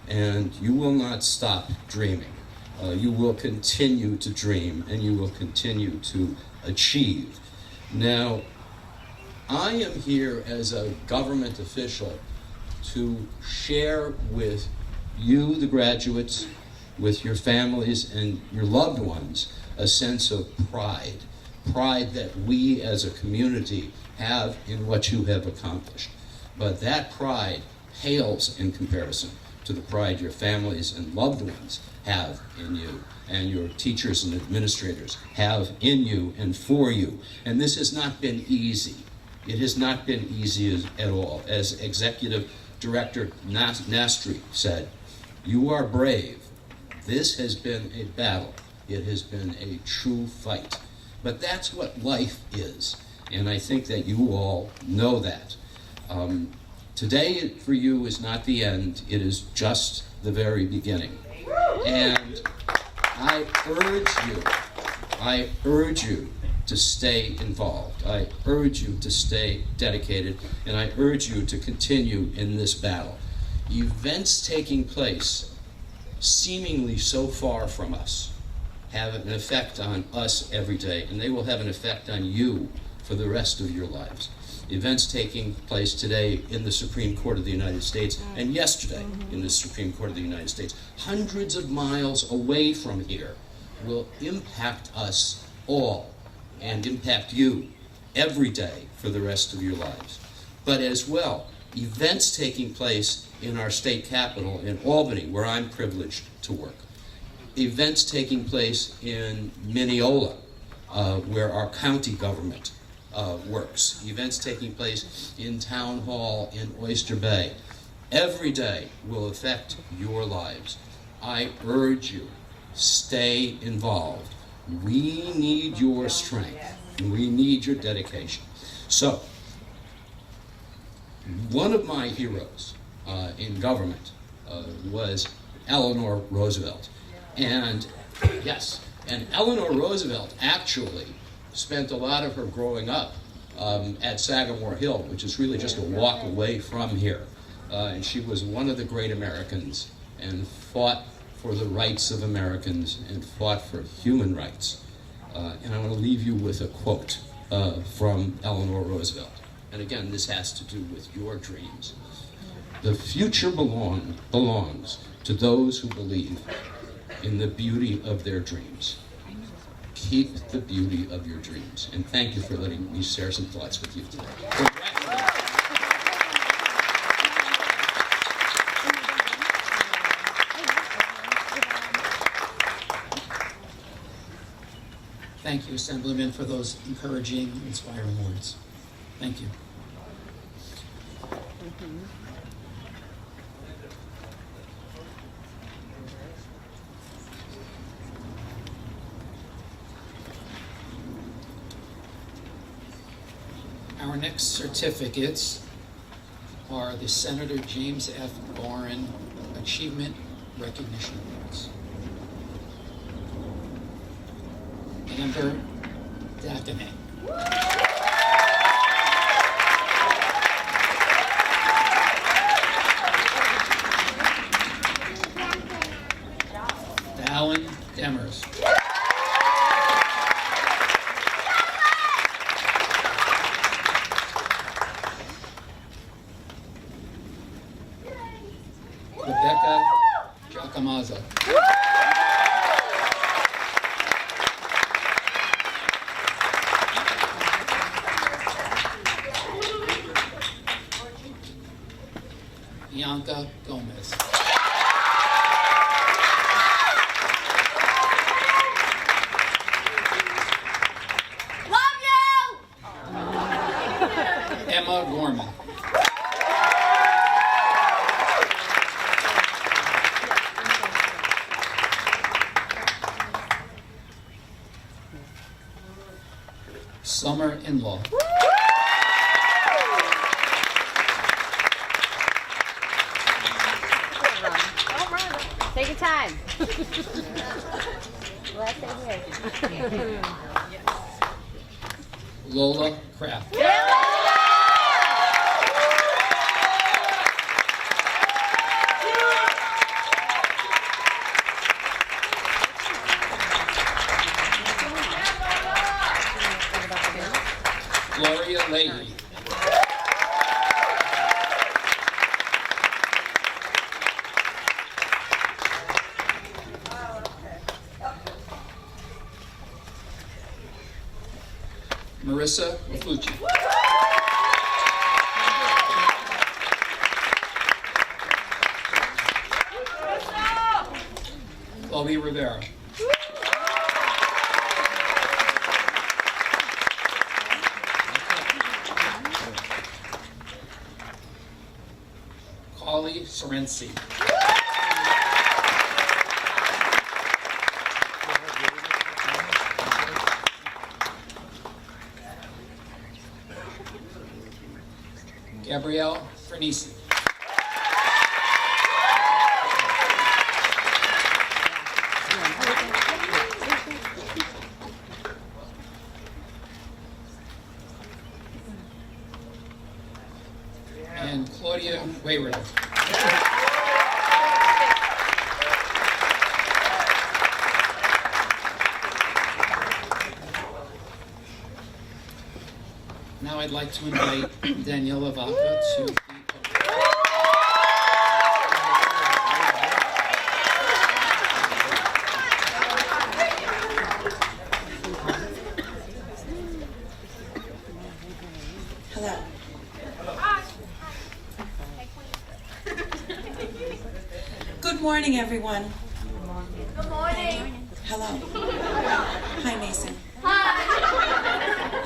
Speaker 12: and you will not stop dreaming. You will continue to dream, and you will continue to achieve. Now, I am here as a government official to share with you, the graduates, with your families and your loved ones, a sense of pride. Pride that we as a community have in what you have accomplished. But that pride pales in comparison to the pride your families and loved ones have in you, and your teachers and administrators have in you and for you. And this has not been easy. It has not been easy at all. As Executive Director Nastri said, you are brave. This has been a battle. It has been a true fight. But that's what life is. And I think that you all know that. Today for you is not the end. It is just the very beginning. And I urge you to stay involved. I urge you to stay dedicated, and I urge you to continue in this battle. Events taking place seemingly so far from us have an effect on us every day, and they will have an effect on you for the rest of your lives. Events taking place today in the Supreme Court of the United States and yesterday in the Supreme Court of the United States, hundreds of miles away from here, will impact us all and impact you every day for the rest of your lives. But as well, events taking place in our state capital in Albany, where I'm privileged to work. Events taking place in Mineola, where our county government works. Events taking place in Town Hall in Oyster Bay. Every day will affect your lives. I urge you, stay involved. We need your strength. We need your dedication. So, one of my heroes in government was Eleanor Roosevelt. And yes, and Eleanor Roosevelt actually spent a lot of her growing up at Sagamore Hill, which is really just a walk away from here. And she was one of the great Americans and fought for the rights of Americans and fought for human rights. And I want to leave you with a quote from Eleanor Roosevelt. And again, this has to do with your dreams. The future belongs to those who believe in the beauty of their dreams. Keep the beauty of your dreams. And thank you for letting me share some thoughts with you today.
Speaker 4: Thank you, Assemblyman, for those encouraging, inspiring words. Thank you. Our next certificates are the Senator James F. Gorin Achievement Recognition Awards. Amber Dakane. Dallin Demers. Rebecca Giacomazzo. Bianca Gomez.
Speaker 1: Love you!
Speaker 4: Emma Gorman. Summer In-Law.
Speaker 1: Don't run. Take your time. Last day here.
Speaker 4: Lola Kraft. Gloria Leahy. Marissa Mafucci. Chloe Rivera. Holly Sorensi. Gabrielle Fernisi. Wayrell. Now I'd like to invite Daniela Vaca to the
Speaker 3: Hello. Good morning, everyone.
Speaker 1: Good morning.
Speaker 3: Hello. Hi, Mason.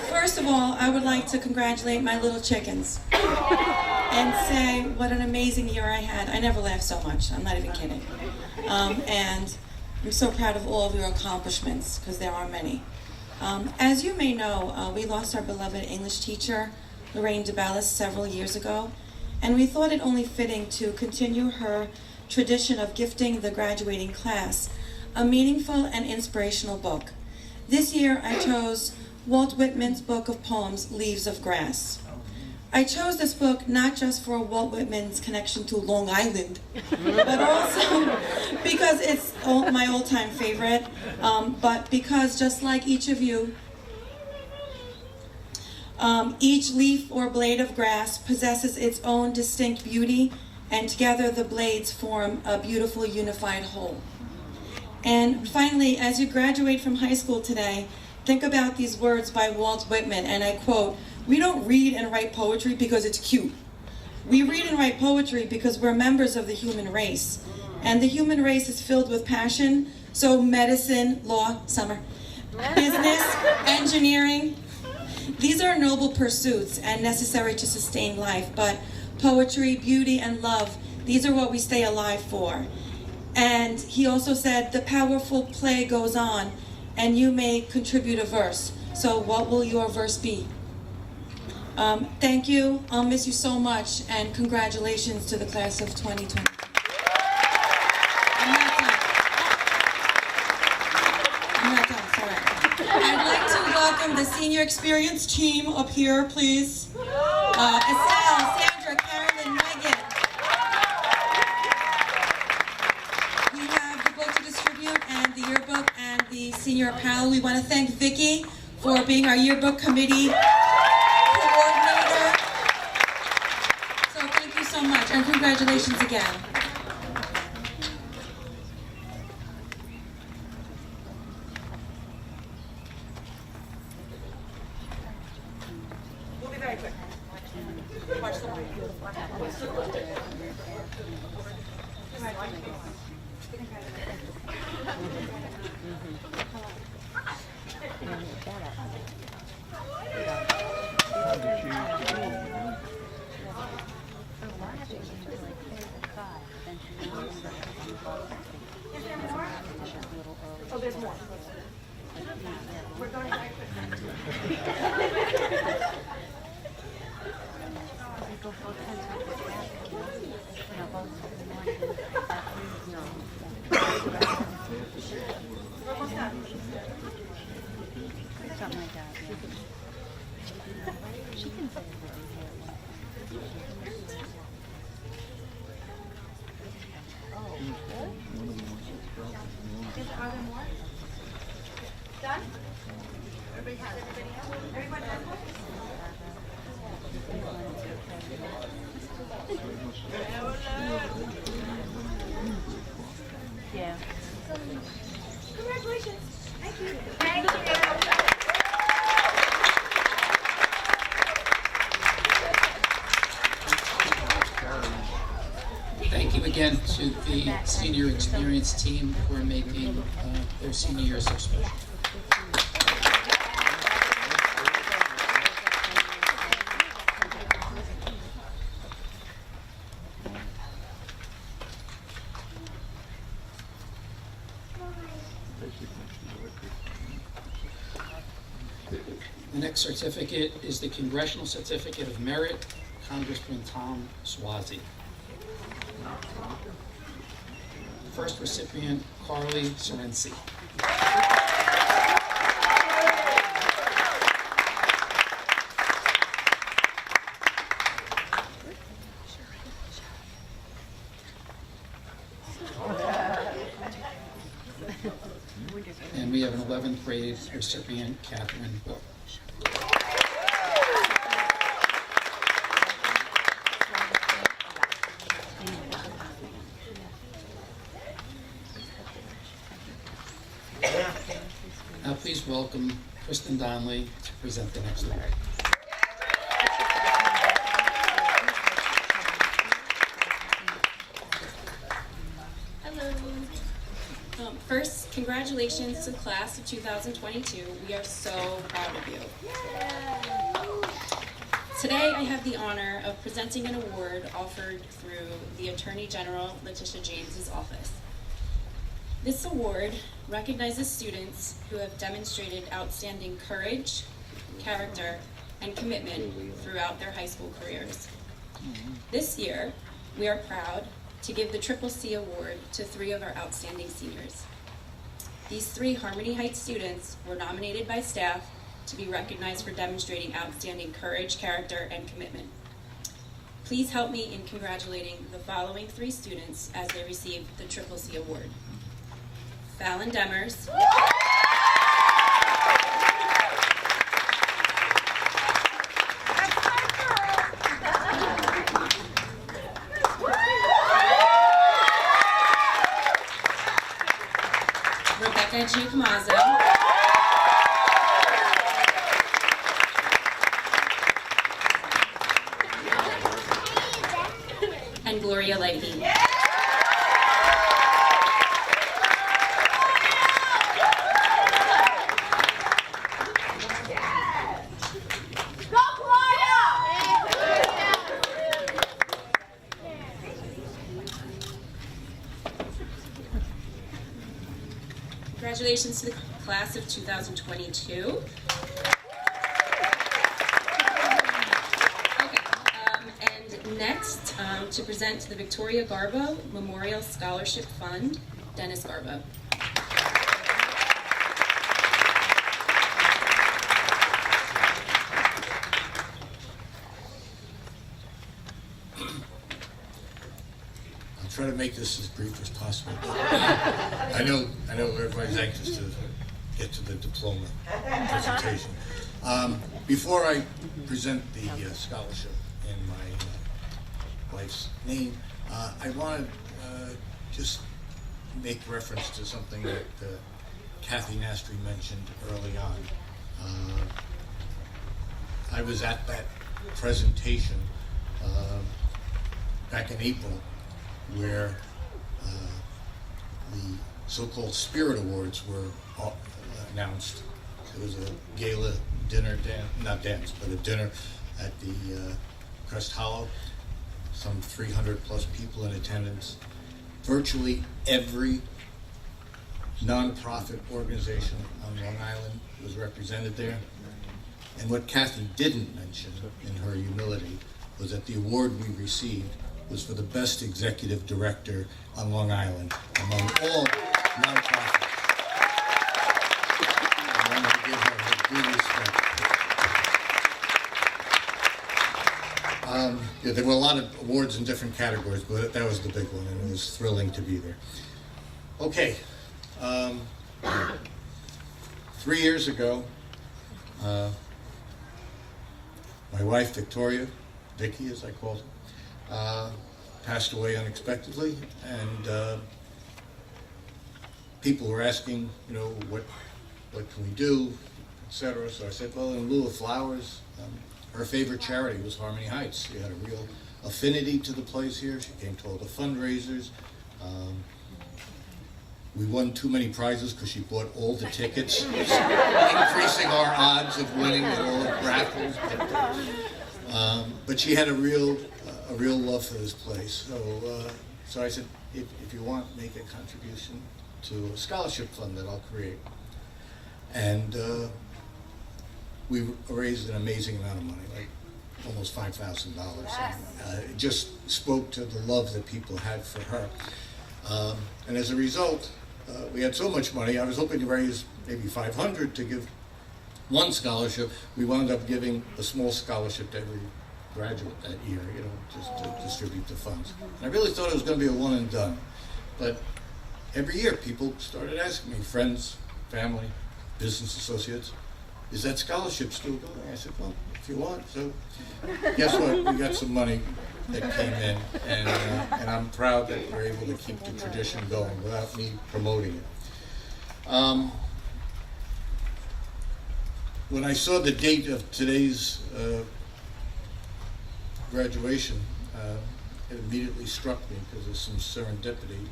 Speaker 3: First of all, I would like to congratulate my little chickens and say what an amazing year I had. I never laughed so much. I'm not even kidding. And I'm so proud of all of your accomplishments, because there are many. As you may know, we lost our beloved English teacher, Lorraine DeBellis, several years ago, and we thought it only fitting to continue her tradition of gifting the graduating class a meaningful and inspirational book. This year I chose Walt Whitman's book of poems, Leaves of Grass. I chose this book not just for Walt Whitman's connection to Long Island, but also because it's my all-time favorite, but because just like each of you, each leaf or blade of grass possesses its own distinct beauty, and together the blades form a beautiful unified whole. And finally, as you graduate from high school today, think about these words by Walt Whitman, and I quote, "We don't read and write poetry because it's cute. We read and write poetry because we're members of the human race. And the human race is filled with passion, so medicine, law, summer, business, engineering, these are noble pursuits and necessary to sustain life, but poetry, beauty, and love, these are what we stay alive for." And he also said, "The powerful play goes on, and you may contribute a verse. So what will your verse be?" Thank you. I'll miss you so much, and congratulations to the class of 2020. I'm not done, sorry. I'd like to welcome the senior experience team up here, please. Estelle, Sandra, Carolyn, Megan. We have the book to distribute and the yearbook and the senior apparel. We want to thank Vicki for being our yearbook committee coordinator. So thank you so much, and congratulations again.
Speaker 1: We'll be very quick. Watch the light. Oh, there's more. We're going very
Speaker 13: Something like that, yeah. She can say it.
Speaker 1: Are there more? Done? Everybody has Everybody has one?
Speaker 13: Yeah.
Speaker 1: Congratulations. Thank you. Thank you.
Speaker 4: Thank you again to the senior experience team for making their senior year so special. The next certificate is the Congressional Certificate of Merit, Congressman Tom Suozzi. First recipient, Carly Serency. And we have an 11th grade recipient, Catherine Book. Now please welcome Kristen Donnelly to present the next award.
Speaker 7: Hello. First, congratulations to the class of 2022. We are so proud of you. Today, I have the honor of presenting an award offered through the Attorney General Letitia James's office. This award recognizes students who have demonstrated outstanding courage, character, and commitment throughout their high school careers. This year, we are proud to give the Triple C Award to 3 of our outstanding seniors. These 3 Harmony Heights students were nominated by staff to be recognized for demonstrating outstanding courage, character, and commitment. Please help me in congratulating the following 3 students as they receive the Triple C Award. Fallon Demers. Rebecca Giacomazo. And Gloria Leahy. Congratulations to the class of 2022. And next, to present to the Victoria Garbo Memorial Scholarship Fund, Dennis Garbo.
Speaker 14: Try to make this as brief as possible. I know everybody's anxious to get to the diploma presentation. Before I present the scholarship in my wife's name, I want to just make reference to something that Kathy Nastri mentioned early on. I was at that presentation back in April, where the so-called Spirit Awards were announced. It was a gala dinner, not dance, but a dinner at the Crest Hollow. Some 300 plus people in attendance. Virtually every nonprofit organization on Long Island was represented there. And what Kathy didn't mention in her humility was that the award we received was for the best executive director on Long Island among all nonprofits. I wanted to give her due respect. There were a lot of awards in different categories, but that was the big one, and it was thrilling to be there. Okay. 3 years ago, my wife, Victoria, Vicky as I called her, passed away unexpectedly, and people were asking, what can we do, etc. So I said, well, in lieu of flowers, her favorite charity was Harmony Heights. She had a real affinity to the place here. She came to all the fundraisers. We won too many prizes because she bought all the tickets, increasing our odds of winning all the raffles. But she had a real love for this place. So I said, if you want, make a contribution to a scholarship fund that I'll create. And we raised an amazing amount of money, like almost $5,000. It just spoke to the love that people had for her. And as a result, we had so much money, I was hoping to raise maybe $500 to give one scholarship. We wound up giving a small scholarship to every graduate that year, just to distribute the funds. And I really thought it was going to be a one and done. But every year people started asking me, friends, family, business associates, is that scholarship still going? I said, well, if you want. So guess what? We got some money that came in, and I'm proud that we're able to keep the tradition going without me promoting it. When I saw the date of today's graduation, it immediately struck me because there's some serendipity.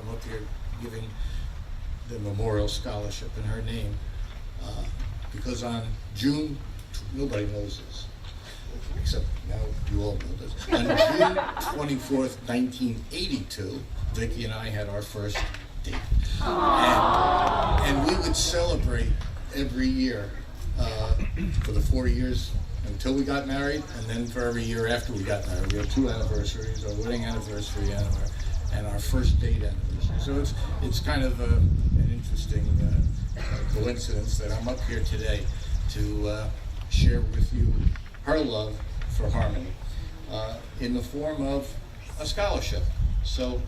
Speaker 14: I'm up here giving the memorial scholarship in her name because on June, nobody knows this, except now you all know this. On June 24th, 1982, Vicki and I had our first date. And we would celebrate every year for the 4 years until we got married, and then for every year after we got married. We had 2 anniversaries, our wedding anniversary and our first date anniversary. So it's kind of an interesting coincidence that I'm up here today to share with you her love for harmony in the form of a scholarship. So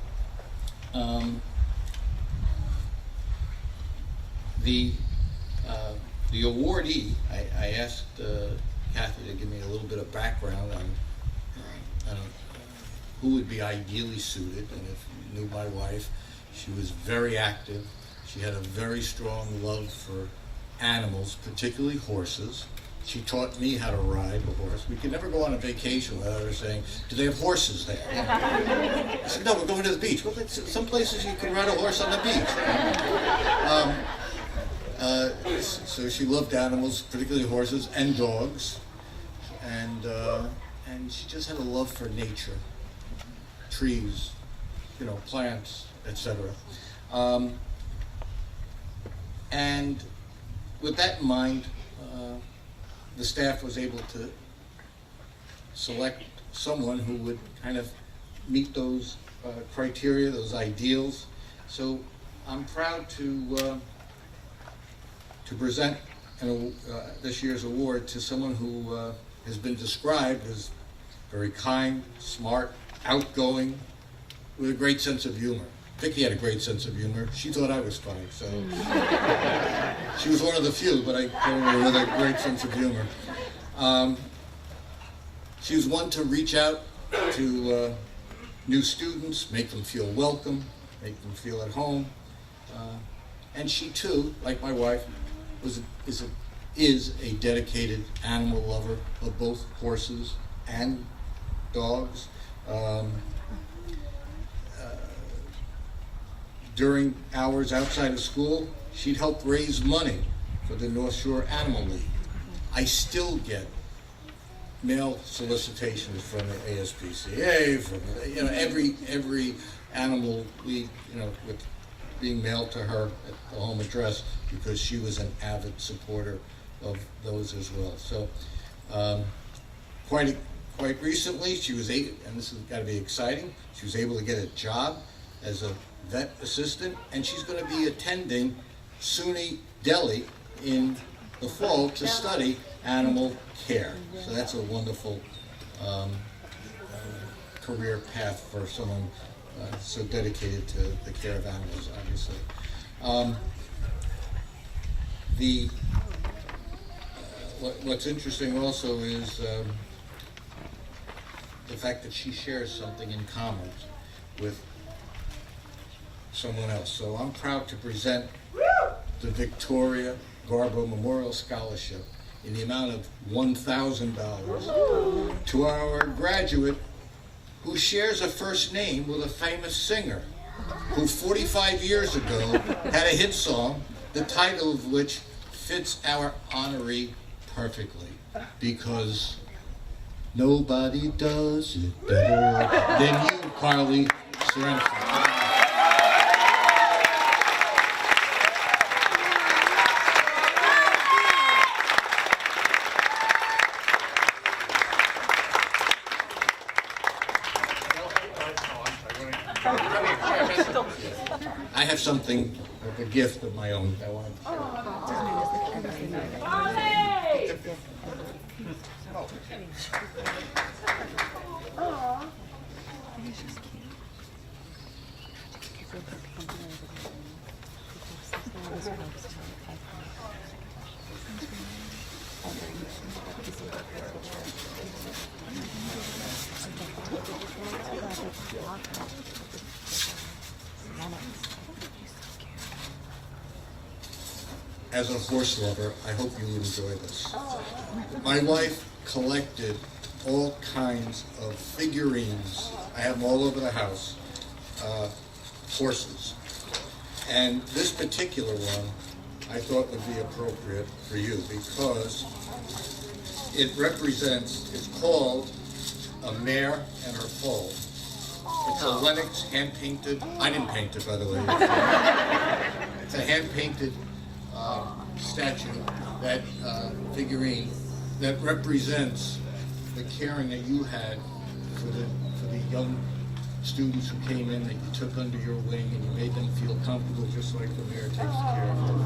Speaker 14: the awardee, I asked Kathy to give me a little bit of background on who would be ideally suited, and if you knew my wife, she was very active. She had a very strong love for animals, particularly horses. She taught me how to ride a horse. We could never go on a vacation without her saying, do they have horses there? I said, no, we're going to the beach. Well, some places you can ride a horse on the beach. So she loved animals, particularly horses and dogs, and she just had a love for nature, trees, plants, etc. And with that in mind, the staff was able to select someone who would kind of meet those criteria, those ideals. So I'm proud to present this year's award to someone who has been described as very kind, smart, outgoing, with a great sense of humor. Vicki had a great sense of humor. She thought I was funny, so she was one of the few, but I told her with a great sense of humor. She was one to reach out to new students, make them feel welcome, make them feel at home. And she too, like my wife, is a dedicated animal lover of both horses and dogs. During hours outside of school, she'd help raise money for the North Shore Animal League. I still get mail solicitations from the ASPCA, from every animal league, with being mailed to her at the home address because she was an avid supporter of those as well. So quite recently, she was able, and this has got to be exciting, she was able to get a job as a vet assistant, and she's going to be attending SUNY Delhi in the fall to study animal care. So that's a wonderful career path for someone so dedicated to the care of animals, obviously. What's interesting also is the fact that she shares something in common with someone else. So I'm proud to present the Victoria Garbo Memorial Scholarship in the amount of $1,000 to our graduate who shares a first name with a famous singer who 45 years ago had a hit song, the title of which fits our honoree perfectly, because nobody does it better than you, Carly Serenity. I have something, a gift of my own. I want As a horse lover, I hope you enjoy this. My wife collected all kinds of figurines. I have them all over the house, horses. And this particular one I thought would be appropriate for you because it represents, it's called A Mare and Her Foal. It's a Lenox hand-painted, I didn't paint it, by the way. It's a hand-painted statue, that figurine, that represents the caring that you had for the young students who came in, that you took under your wing and you made them feel comfortable, just like the mayor takes care of them.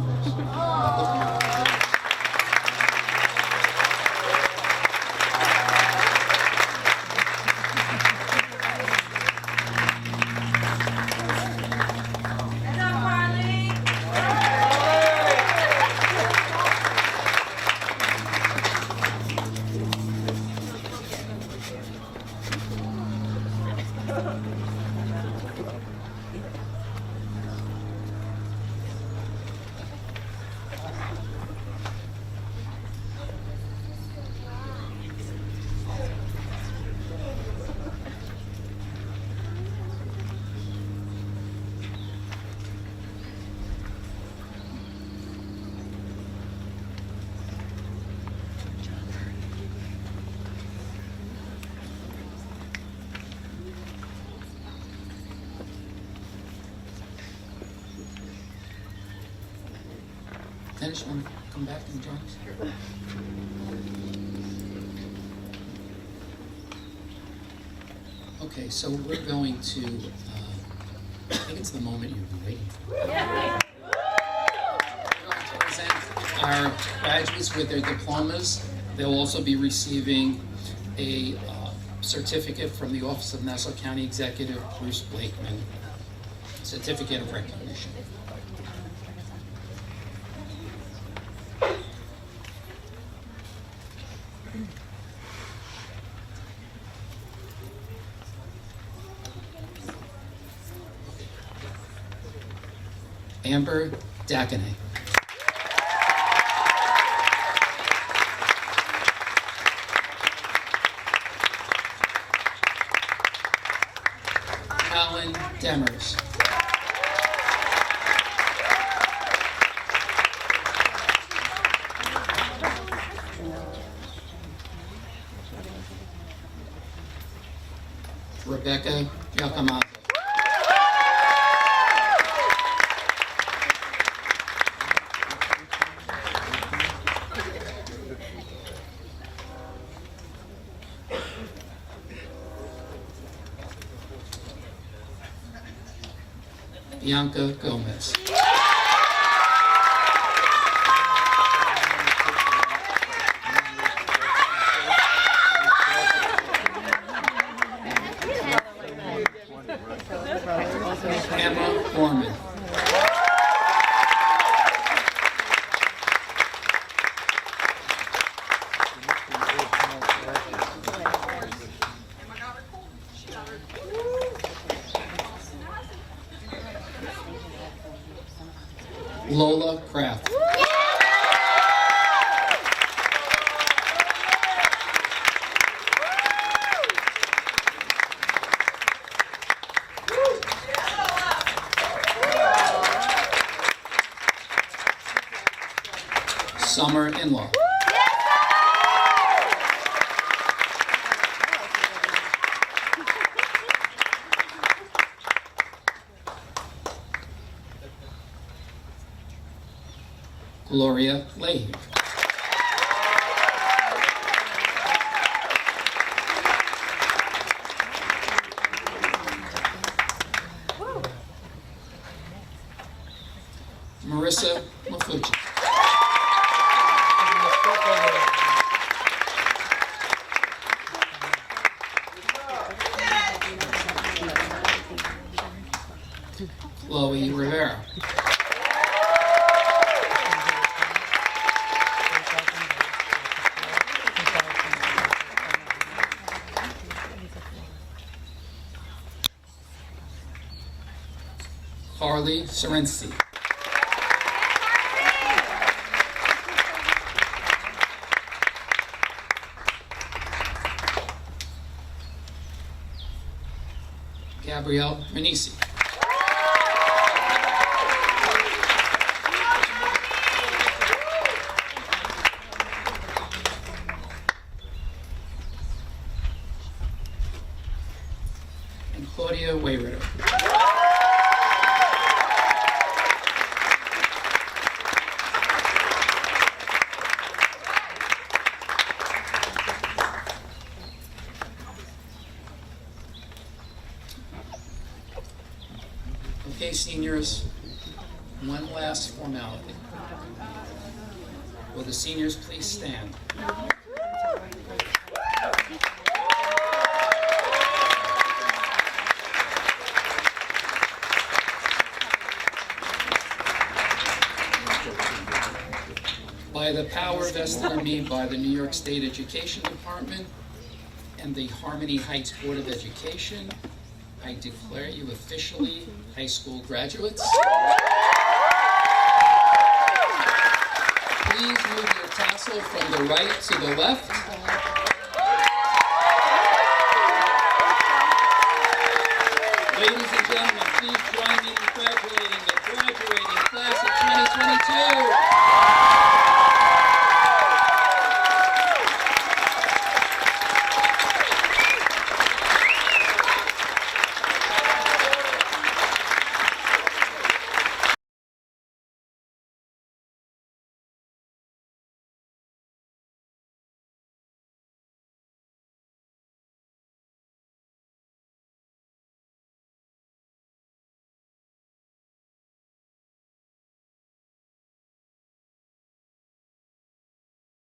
Speaker 4: Dennis, want to come back and join us? Okay, so we're going to, I think it's the moment you've been waiting for. We're going to present our graduates with their diplomas. They'll also be receiving a certificate from the Office of Nassau County Executive Bruce Blakeman, certificate of recognition. Amber Dakinay. Alan Demers. Rebecca Giacomo. Bianca Gomez. Emma Gorman. Lola Kraft. Summer In-Law. Gloria Leahy. Marissa Mafucci. Chloe Rivera. Harley Serency. Gabrielle Renisi. And Claudia Wayritter. Okay, seniors, one last formality. Will the seniors please stand? By the power vested in me by the New York State Education Department and the Harmony Heights Board of Education, I declare you officially high school graduates. Please move your tassel from the right to the left. Ladies and gentlemen, please join me in congratulating the graduating class of 2022.